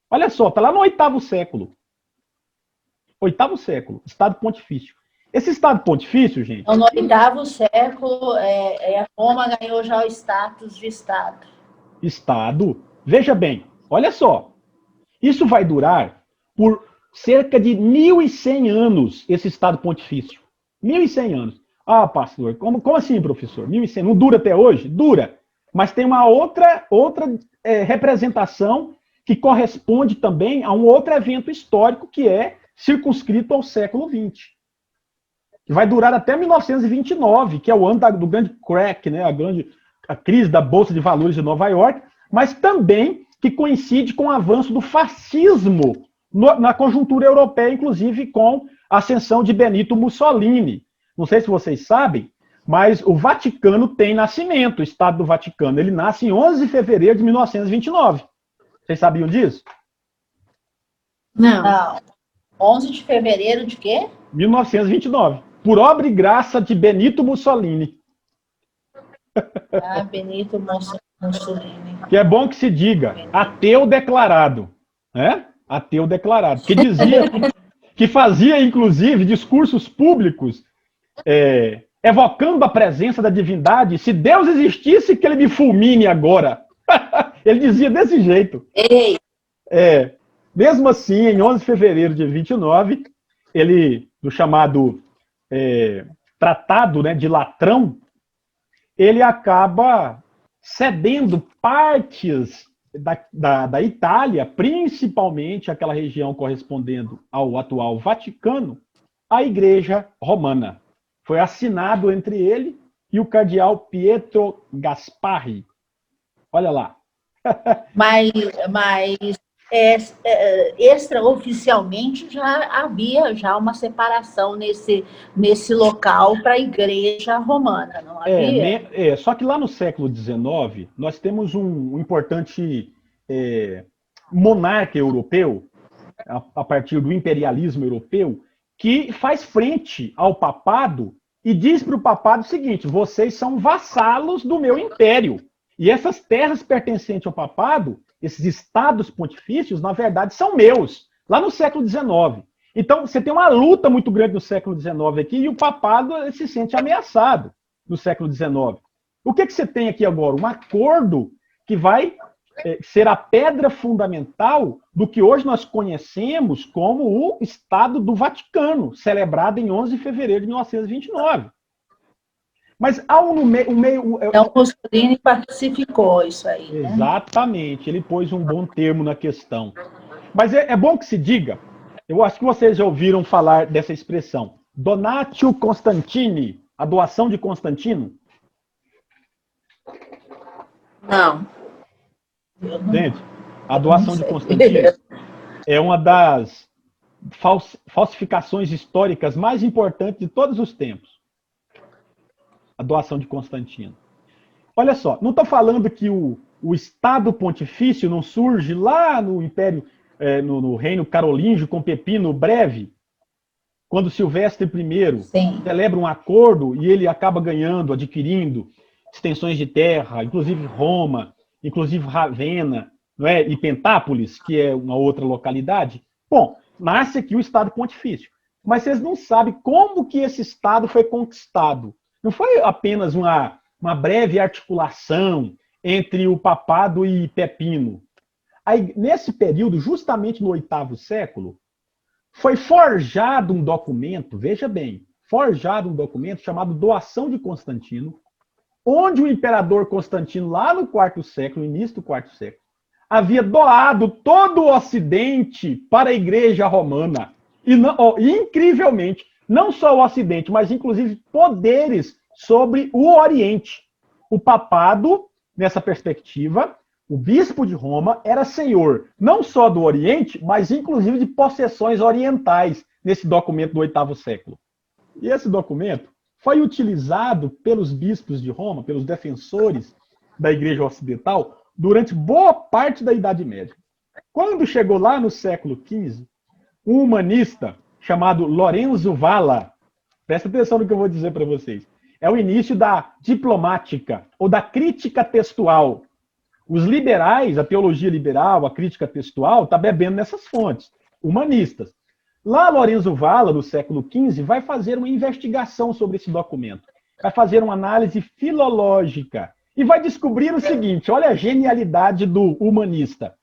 Olha só, está lá no 8º século. 8º século, Estado Pontifício. Esse Estado Pontifício, gente... Então, no 8º século, Roma ganhou já o status de Estado. Estado. Veja bem, olha só. Isso vai durar por cerca de 1.100 anos, esse Estado Pontifício. 1.100 anos. Ah, pastor, como assim, professor? 1.100? Não dura até hoje? Dura. Mas tem uma outra representação que corresponde também a um outro evento histórico que é circunscrito ao século XX. Que vai durar até 1929, que é o ano do grande crack, né? A crise da Bolsa de Valores de Nova York, mas também que coincide com o avanço do fascismo na conjuntura europeia, inclusive com a ascensão de Benito Mussolini. Não sei se vocês sabem, mas o Vaticano tem nascimento, o Estado do Vaticano. Ele nasce em 11 de fevereiro de 1929. Vocês sabiam disso? Não. 11 de fevereiro de quê? 1929. Por obra e graça de Benito Mussolini. Benito Mussolini. Que é bom que se diga, ateu declarado. Né? Ateu declarado. Que dizia, que fazia, inclusive, discursos públicos evocando a presença da divindade. Se Deus existisse, que ele me fulmine agora. Ele dizia desse jeito. Ei. Mesmo assim, em 11 de fevereiro de 29, ele, no chamado Tratado, né, de Latrão, ele acaba cedendo partes da Itália, principalmente aquela região correspondendo ao atual Vaticano, à Igreja Romana. Foi assinado entre ele e o cardeal Pietro Gasparri. Olha lá. Mas extraoficialmente já havia uma separação nesse local para a Igreja Romana, não havia? Só que lá no século XIX, nós temos um importante monarca europeu, a partir do imperialismo europeu, que faz frente ao papado e diz para o papado o seguinte: vocês são vassalos do meu império. E essas terras pertencentes ao papado, esses estados pontifícios, na verdade, são meus, lá no século XIX. Então, você tem uma luta muito grande no século XIX aqui, e o papado se sente ameaçado no século XIX. O que você tem aqui agora? Um acordo que vai ser a pedra fundamental do que hoje nós conhecemos como o Estado do Vaticano, celebrado em 11 de fevereiro de 1929. Mas Então, Mussolini pacificou isso aí, né? Exatamente, ele pôs um bom termo na questão. Mas é bom que se diga, eu acho que vocês já ouviram falar dessa expressão, Donatio Constantini, a doação de Constantino? Não. Entende? A doação de Constantino. é uma das falsificações históricas mais importantes de todos os tempos. A doação de Constantino. Olha só, não estou falando que o Estado Pontifício não surge lá no Império, no Reino Carolíngio com Pepino Breve, quando Silvestre I celebra um acordo e ele acaba ganhando, adquirindo extensões de terra, inclusive Roma, inclusive Ravenna, não é? E Pentápolis, que é uma outra localidade. Bom, nasce aqui o Estado Pontifício. Mas vocês não sabem como que esse Estado foi conquistado. Não foi apenas uma breve articulação entre o papado e Pepino. Aí, nesse período, justamente no 8º século, foi forjado um documento, veja bem, forjado um documento chamado Doação de Constantino, onde o imperador Constantino, lá no 4º século, início do 4º século, havia doado todo o Ocidente para a Igreja Romana. E, incrivelmente, não só o Ocidente, mas inclusive poderes sobre o Oriente. O papado, nessa perspectiva, o bispo de Roma era senhor não só do Oriente, mas inclusive de possessões orientais, nesse documento do 8º século. E esse documento foi utilizado pelos bispos de Roma, pelos defensores da Igreja Ocidental, durante boa parte da Idade Média. Quando chegou lá no século XV, um humanista chamado Lorenzo Valla, presta atenção no que eu vou dizer para vocês, é o início da diplomática, ou da crítica textual. Os liberais, a teologia liberal, a crítica textual, está bebendo nessas fontes, humanistas. Lá, Lorenzo Valla, do século XV, vai fazer uma investigação sobre esse documento. Vai fazer uma análise filológica. E vai descobrir o seguinte, olha a genialidade do humanista.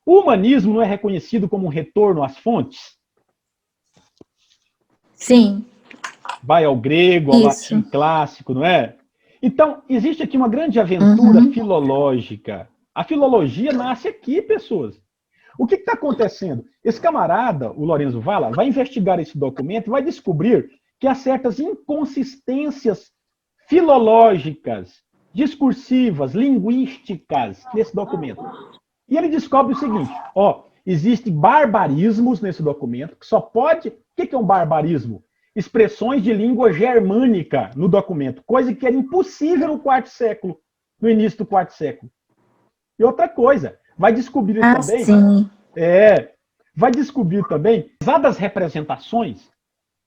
O humanismo não é reconhecido como um retorno às fontes? Sim. Vai ao grego, ao latim clássico, não é? Então, existe aqui uma grande aventura filológica. A filologia nasce aqui, pessoas. O que está acontecendo? Esse camarada, o Lorenzo Valla, vai investigar esse documento e vai descobrir que há certas inconsistências filológicas, discursivas, linguísticas nesse documento. E ele descobre o seguinte, existem barbarismos nesse documento, que só pode... O que é um barbarismo? Expressões de língua germânica no documento, coisa que era impossível no 4º século, no início do 4º século. E outra coisa, vai descobrir também... vai descobrir também pesadas representações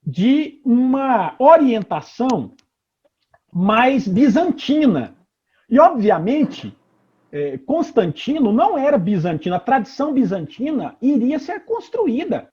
de uma orientação mais bizantina. E, obviamente, Constantino não era bizantino. A tradição bizantina iria ser construída.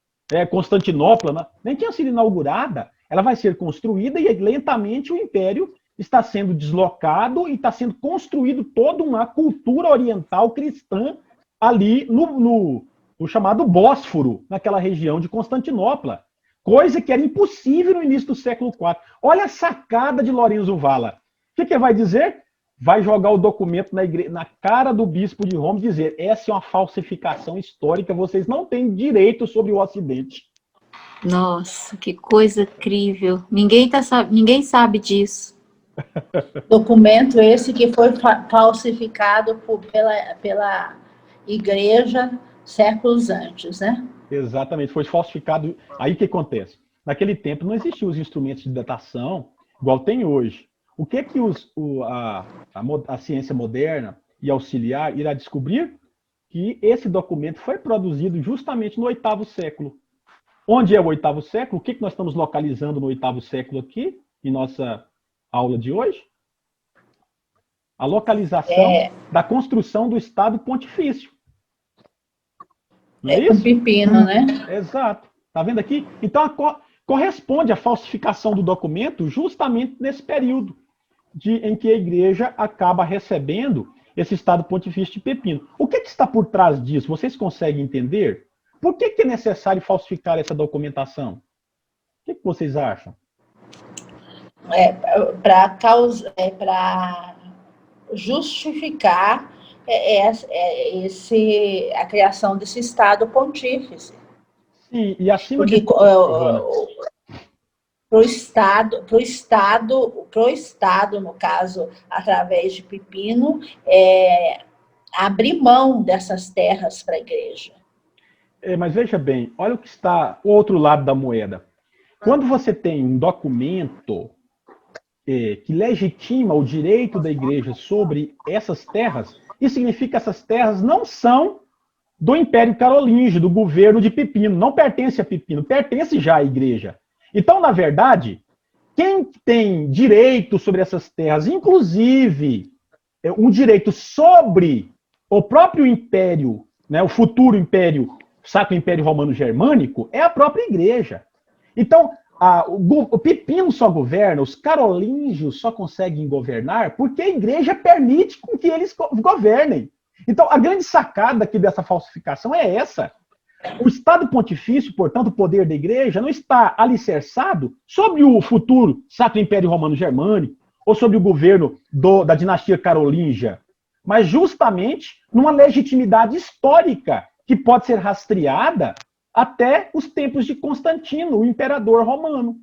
Constantinopla, né? Nem tinha sido inaugurada. Ela vai ser construída e, lentamente, o império está sendo deslocado e está sendo construído toda uma cultura oriental cristã ali no chamado Bósforo, naquela região de Constantinopla. Coisa que era impossível no início do século IV. Olha a sacada de Lorenzo Valla. O que vai dizer? Vai jogar o documento na cara do bispo de Roma e dizer, essa é uma falsificação histórica, vocês não têm direito sobre o Ocidente. Nossa, que coisa incrível. Ninguém sabe disso. Documento esse que foi falsificado pela igreja séculos antes, né? Exatamente, foi falsificado. Aí o que acontece? Naquele tempo não existiam os instrumentos de datação igual tem hoje. O que a ciência moderna e auxiliar irá descobrir? Que esse documento foi produzido justamente no 8º século. Onde é o 8º século? O que nós estamos localizando no 8º século aqui, em nossa aula de hoje? A localização da construção do Estado Pontifício. Não é isso? Com Pepino, né? Exato. Está vendo aqui? Então, corresponde à falsificação do documento justamente nesse período em que a igreja acaba recebendo esse Estado Pontifício de Pepino. O que está por trás disso? Vocês conseguem entender? Por que é necessário falsificar essa documentação? O que vocês acham? Para justificar a criação desse Estado Pontífice. Sim, e acima de tudo, para o Estado, no caso, através de Pepino, abrir mão dessas terras para a igreja. Mas veja bem, olha o que está o outro lado da moeda. Quando você tem um documento que legitima o direito da igreja sobre essas terras, isso significa que essas terras não são do Império Carolíngio, do governo de Pipino, não pertence a Pipino, pertence já à igreja. Então, na verdade, quem tem direito sobre essas terras, inclusive um direito sobre o próprio império, né, o futuro império, Sacro Império Romano Germânico, é a própria igreja. Então, o Pipino só governa, os carolíngios só conseguem governar porque a igreja permite com que eles governem. Então, a grande sacada aqui dessa falsificação é essa. O Estado Pontifício, portanto, o poder da igreja, não está alicerçado sobre o futuro Sacro Império Romano Germânico ou sobre o governo da dinastia carolíngia, mas justamente numa legitimidade histórica que pode ser rastreada até os tempos de Constantino, o imperador romano.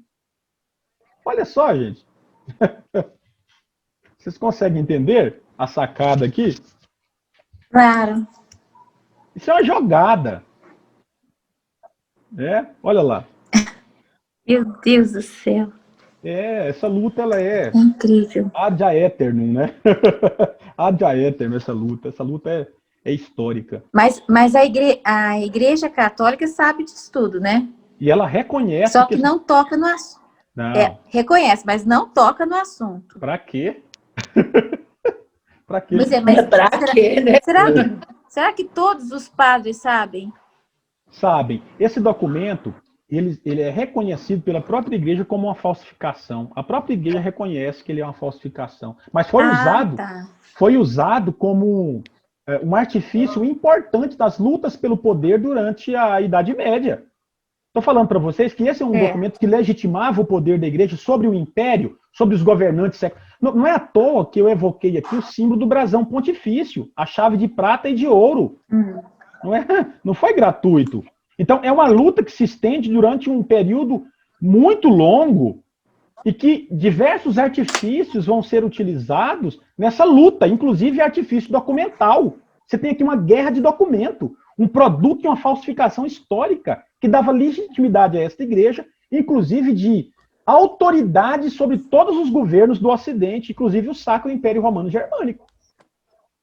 Olha só, gente. Vocês conseguem entender a sacada aqui? Claro. Isso é uma jogada. Olha lá. Meu Deus do céu. Essa luta ela é Incrível. ad aeternum, né? Ad aeternum essa luta. Essa luta é histórica. Mas a igreja católica sabe disso tudo, né? E ela reconhece... Só que não toca no assunto. Não. Reconhece, mas não toca no assunto. Pra quê? Pra quê? Mas pra quê, né? Será que todos os padres sabem? Sabem. Esse documento, ele é reconhecido pela própria igreja como uma falsificação. A própria igreja reconhece que ele é uma falsificação. Mas foi usado como um artifício importante das lutas pelo poder durante a Idade Média. Estou falando para vocês que esse é um documento que legitimava o poder da igreja sobre o império, sobre os governantes seculares. Não é à toa que eu evoquei aqui o símbolo do brasão pontifício, a chave de prata e de ouro. Não foi gratuito. Então, é uma luta que se estende durante um período muito longo e que diversos artifícios vão ser utilizados nessa luta, inclusive artifício documental. Você tem aqui uma guerra de documento, um produto de uma falsificação histórica que dava legitimidade a esta igreja, inclusive de autoridade sobre todos os governos do Ocidente, inclusive o Sacro Império Romano Germânico,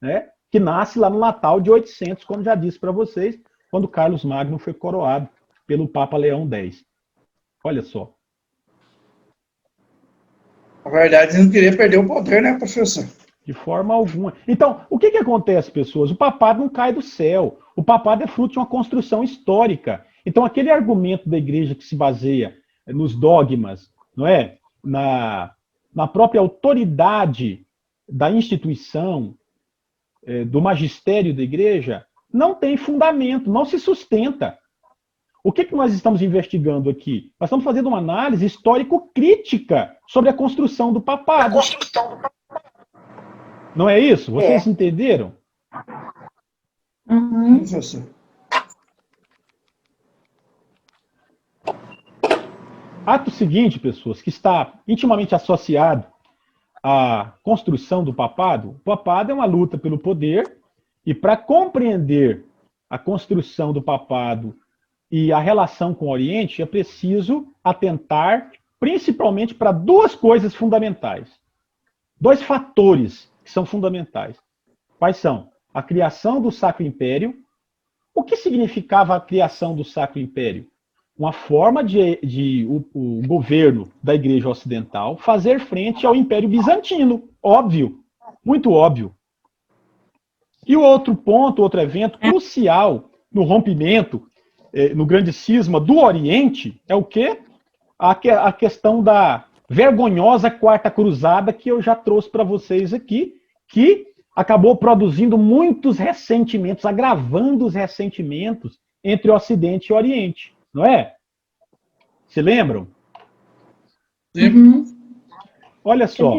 né? Que nasce lá no Natal de 800, como já disse para vocês, quando Carlos Magno foi coroado pelo Papa Leão X. Olha só. Na verdade, ele não queria perder o poder, né, professor? De forma alguma. Então, o que acontece, pessoas? O papado não cai do céu. O papado é fruto de uma construção histórica. Então, aquele argumento da igreja que se baseia nos dogmas, não é? Na própria autoridade da instituição, do magistério da igreja, não tem fundamento, não se sustenta. O que nós estamos investigando aqui? Nós estamos fazendo uma análise histórico-crítica sobre a construção do papado. Não é isso? Vocês entenderam? Professor. Ato seguinte, pessoas, que está intimamente associado à construção do papado. O papado é uma luta pelo poder, e para compreender a construção do papado e a relação com o Oriente, é preciso atentar principalmente para duas coisas fundamentais. Dois fatores que são fundamentais. Quais são? A criação do Sacro Império. O que significava a criação do Sacro Império? Uma forma de o governo da Igreja Ocidental fazer frente ao Império Bizantino. Óbvio, muito óbvio. E o outro ponto, outro evento crucial no rompimento, no grande cisma do Oriente, é o quê? A questão da vergonhosa Quarta Cruzada, que eu já trouxe para vocês aqui, que acabou produzindo muitos ressentimentos, agravando os ressentimentos entre Ocidente e Oriente. Não é? Se lembram? Sim. Olha só.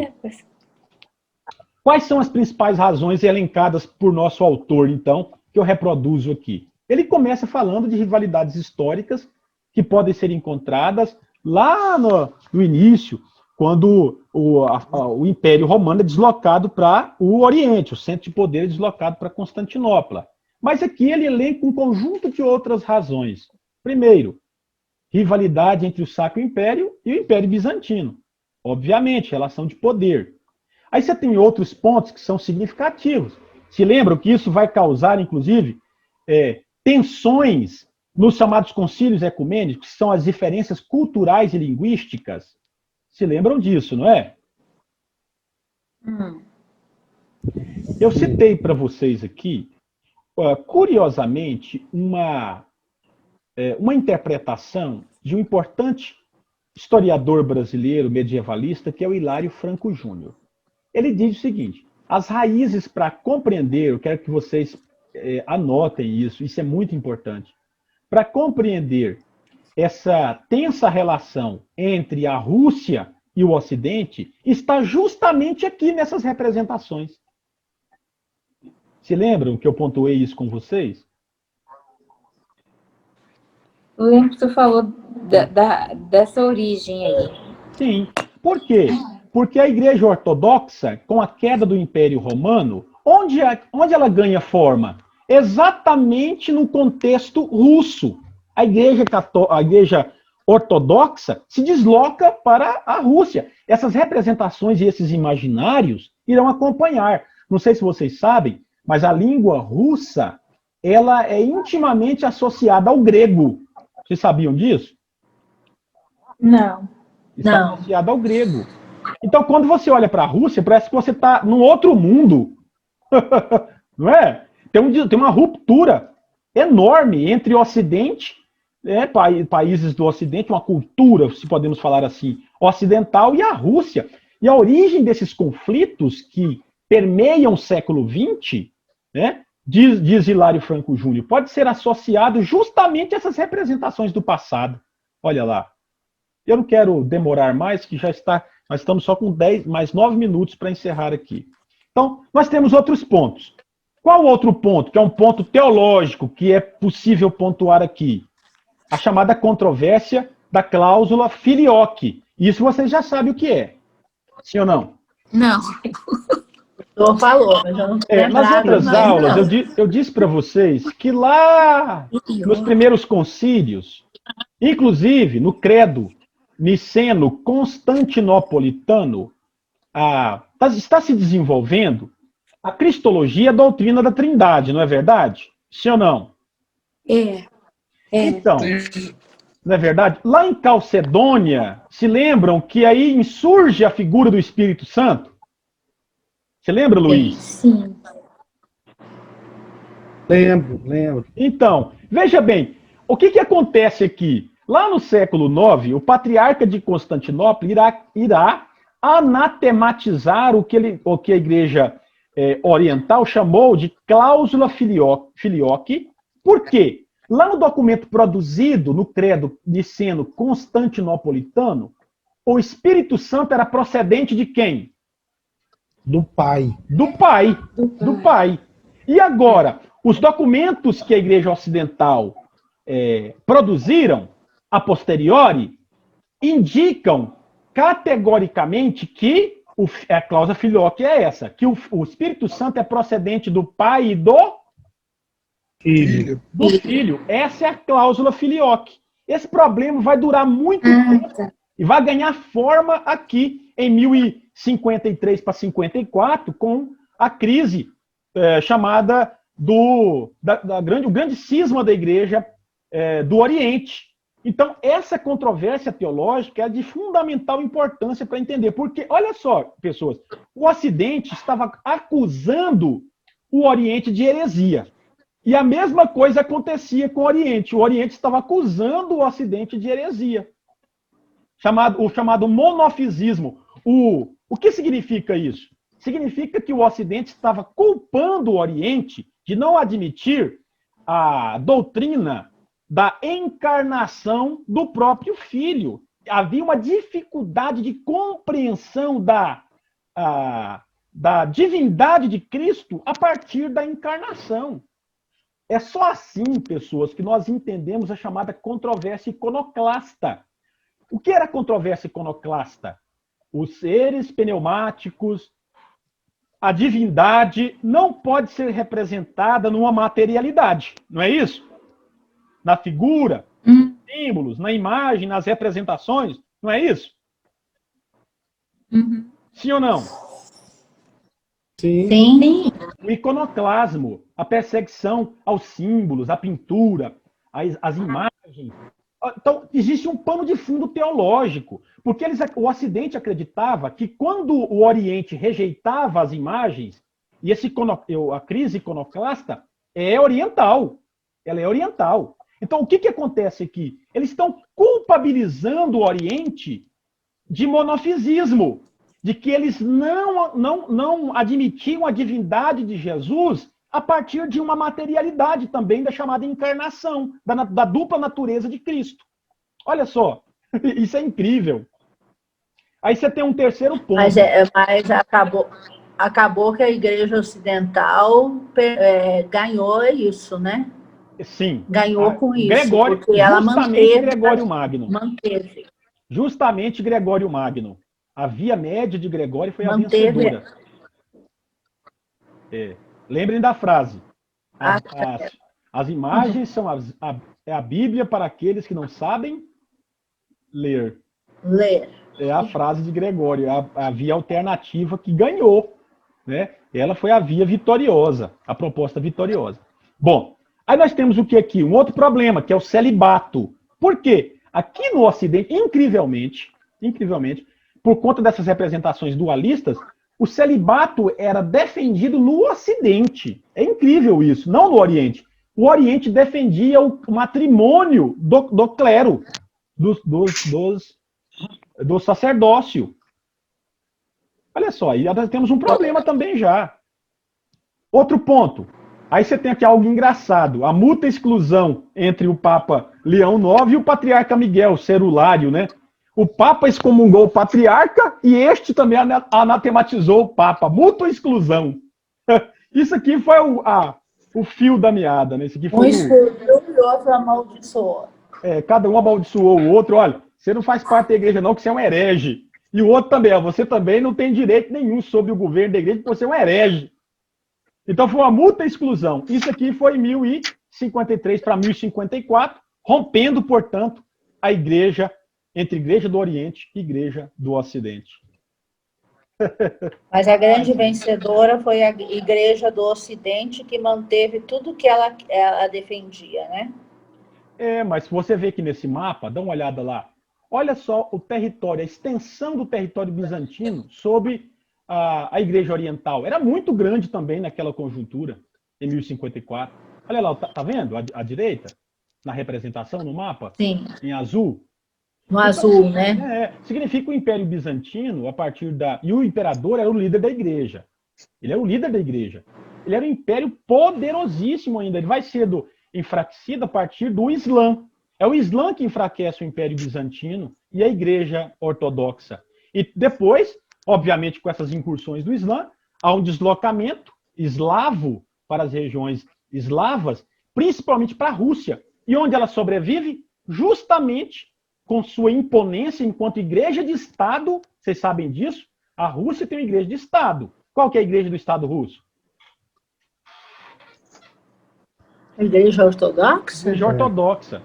Quais são as principais razões elencadas por nosso autor, então, que eu reproduzo aqui? Ele começa falando de rivalidades históricas que podem ser encontradas lá no início, quando o Império Romano é deslocado para o Oriente, o centro de poder é deslocado para Constantinopla. Mas aqui ele elenca um conjunto de outras razões. Primeiro, rivalidade entre o Sacro Império e o Império Bizantino. Obviamente, relação de poder. Aí você tem outros pontos que são significativos. Se lembram que isso vai causar, inclusive, tensões nos chamados concílios ecumênicos, que são as diferenças culturais e linguísticas? Se lembram disso, não é? Eu citei para vocês aqui, curiosamente, uma interpretação de um importante historiador brasileiro medievalista, que é o Hilário Franco Júnior. Ele diz o seguinte: as raízes para compreender, eu quero que vocês anotem isso é muito importante, para compreender essa tensa relação entre a Rússia e o Ocidente, está justamente aqui nessas representações. Se lembram que eu pontuei isso com vocês? Eu lembro que você falou dessa origem aí. Sim. Por quê? Porque a Igreja Ortodoxa, com a queda do Império Romano, onde ela ganha forma? Exatamente no contexto russo. A Igreja Ortodoxa se desloca para a Rússia. Essas representações e esses imaginários irão acompanhar. Não sei se vocês sabem, mas a língua russa, ela é intimamente associada ao grego. Vocês sabiam disso? Não. Está associada ao grego. Então, quando você olha para a Rússia, parece que você está num outro mundo. Não é? Tem uma ruptura enorme entre o Ocidente, países do Ocidente, uma cultura, se podemos falar assim, ocidental, e a Rússia. E a origem desses conflitos que permeiam o século XX, diz Hilário Franco Júnior, pode ser associado justamente a essas representações do passado. Olha lá. Eu não quero demorar mais, que nós estamos só com mais 9 minutos para encerrar aqui. Então, nós temos outros pontos. Qual outro ponto, que é um ponto teológico, que é possível pontuar aqui? A chamada controvérsia da cláusula filioque. Isso vocês já sabem o que é. Sim ou não? Não. O falou, mas eu não tô Nas outras aulas, eu disse para vocês que lá nos primeiros concílios, inclusive no credo niceno-constantinopolitano, está se desenvolvendo a cristologia, a doutrina da Trindade, não é verdade? Sim ou não? Então, não é verdade? Lá em Calcedônia, se lembram que aí insurge a figura do Espírito Santo? Você lembra, Luiz? Sim. Lembro. Então, veja bem, o que acontece aqui? Lá no século IX, o patriarca de Constantinopla irá anatematizar o que a Igreja Oriental chamou de cláusula filioque. Por quê? Lá no documento produzido no credo niceno-constantinopolitano, o Espírito Santo era procedente de quem? Do pai. Do pai. E agora, os documentos que a Igreja Ocidental produziram, a posteriori, indicam categoricamente que a cláusula filioque é essa, que o Espírito Santo é procedente do pai e do filho. Essa é a cláusula filioque. Esse problema vai durar muito tempo e vai ganhar forma aqui em 1053 para 54, com a crise chamada o grande cisma da Igreja do Oriente. Então, essa controvérsia teológica é de fundamental importância para entender. Porque, olha só, pessoas, o Ocidente estava acusando o Oriente de heresia. E a mesma coisa acontecia com o Oriente. O Oriente estava acusando o Ocidente de heresia. O chamado monofisismo. O que significa isso? Significa que o Ocidente estava culpando o Oriente de não admitir a doutrina da encarnação do próprio Filho. Havia uma dificuldade de compreensão da divindade de Cristo a partir da encarnação. É só assim, pessoas, que nós entendemos a chamada controvérsia iconoclasta. O que era a controvérsia iconoclasta? Os seres pneumáticos a divindade não pode ser representada numa materialidade, não é isso? Na figura, símbolos, na imagem, nas representações, não é isso? Sim ou não? Sim. Sim. O iconoclasmo, a perseguição aos símbolos, a pintura, as imagens. Então, existe um pano de fundo teológico, porque o Ocidente acreditava que quando o Oriente rejeitava as imagens, e a crise iconoclasta é oriental, ela é oriental. Então, o que acontece aqui? Eles estão culpabilizando o Oriente de monofisismo, de que eles não admitiam a divindade de Jesus a partir de uma materialidade também da chamada encarnação, da dupla natureza de Cristo. Olha só, isso é incrível. Aí você tem um terceiro ponto. Mas acabou que a Igreja Ocidental ganhou isso, né? Sim. Ganhou com isso, Gregório, porque ela justamente Gregório Magno. Manteve. Justamente Gregório Magno. A via média de Gregório foi a vencedora. Lembrem da frase. As imagens são a Bíblia para aqueles que não sabem ler. É a frase de Gregório, a via alternativa que ganhou. Né? Ela foi a via vitoriosa, a proposta vitoriosa. Bom, aí nós temos o que aqui? Um outro problema, que é o celibato. Por quê? Aqui no Ocidente, incrivelmente, por conta dessas representações dualistas, o celibato era defendido no Ocidente. É incrível isso, não no Oriente. O Oriente defendia o matrimônio do clero, do sacerdócio. Olha só, aí nós temos um problema também já. Outro ponto. Aí você tem aqui algo engraçado. A mútua exclusão entre o Papa Leão IX e o Patriarca Miguel, Cerulário, né? O Papa excomungou o Patriarca e este também anatematizou o Papa. Mútua exclusão. Isso aqui foi o fio da meada, né? Isso aqui foi um excluiu e o outro amaldiçoou. Cada um amaldiçoou o outro. Olha, você não faz parte da igreja não, que você é um herege. E o outro também, você também não tem direito nenhum sobre o governo da igreja, porque você é um herege. Então foi uma mútua exclusão. Isso aqui foi em 1053 para 1054, rompendo, portanto, a igreja, entre igreja do Oriente e igreja do Ocidente. Mas a grande vencedora foi a igreja do Ocidente, que manteve tudo que ela defendia, né? Mas se você vê aqui nesse mapa, dá uma olhada lá. Olha só o território, a extensão do território bizantino sobre a igreja oriental. Era muito grande também naquela conjuntura, em 1054. Olha lá, tá vendo à direita? Na representação, no mapa? Sim. Em azul. No azul, né? Significa o Império Bizantino, a partir da... E o imperador era o líder da igreja. Ele era o líder da igreja. Ele era um império poderosíssimo ainda. Ele vai sendo enfraquecido a partir do Islã. É o Islã que enfraquece o Império Bizantino e a Igreja Ortodoxa. E depois, obviamente, com essas incursões do Islã, há um deslocamento eslavo para as regiões eslavas, principalmente para a Rússia. E onde ela sobrevive? Justamente com sua imponência enquanto igreja de Estado. Vocês sabem disso? A Rússia tem uma igreja de Estado. Qual que é a igreja do Estado russo? A igreja ortodoxa? Igreja ortodoxa.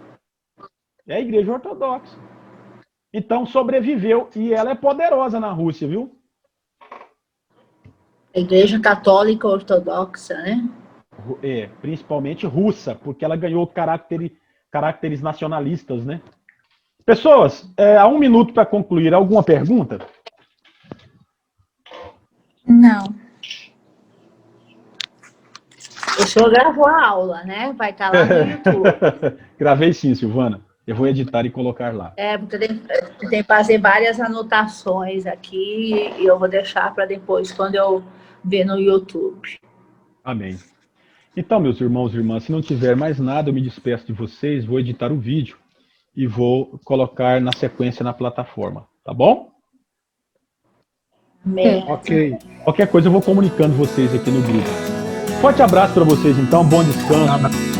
É a igreja ortodoxa. Então sobreviveu e ela é poderosa na Rússia, viu? A igreja católica ortodoxa, né? Principalmente russa, porque ela ganhou caracteres nacionalistas, né? Pessoas, há 1 minuto para concluir. Alguma pergunta? Não. O senhor gravou a aula, né? Vai estar lá no YouTube. Gravei sim, Silvana. Eu vou editar e colocar lá. Porque tem que fazer várias anotações aqui e eu vou deixar para depois, quando eu ver no YouTube. Amém. Então, meus irmãos e irmãs, se não tiver mais nada, eu me despeço de vocês, vou editar o vídeo e vou colocar na sequência na plataforma, tá bom? Amém. Ok. Qualquer coisa eu vou comunicando vocês aqui no grupo. Forte abraço para vocês, então. Bom descanso.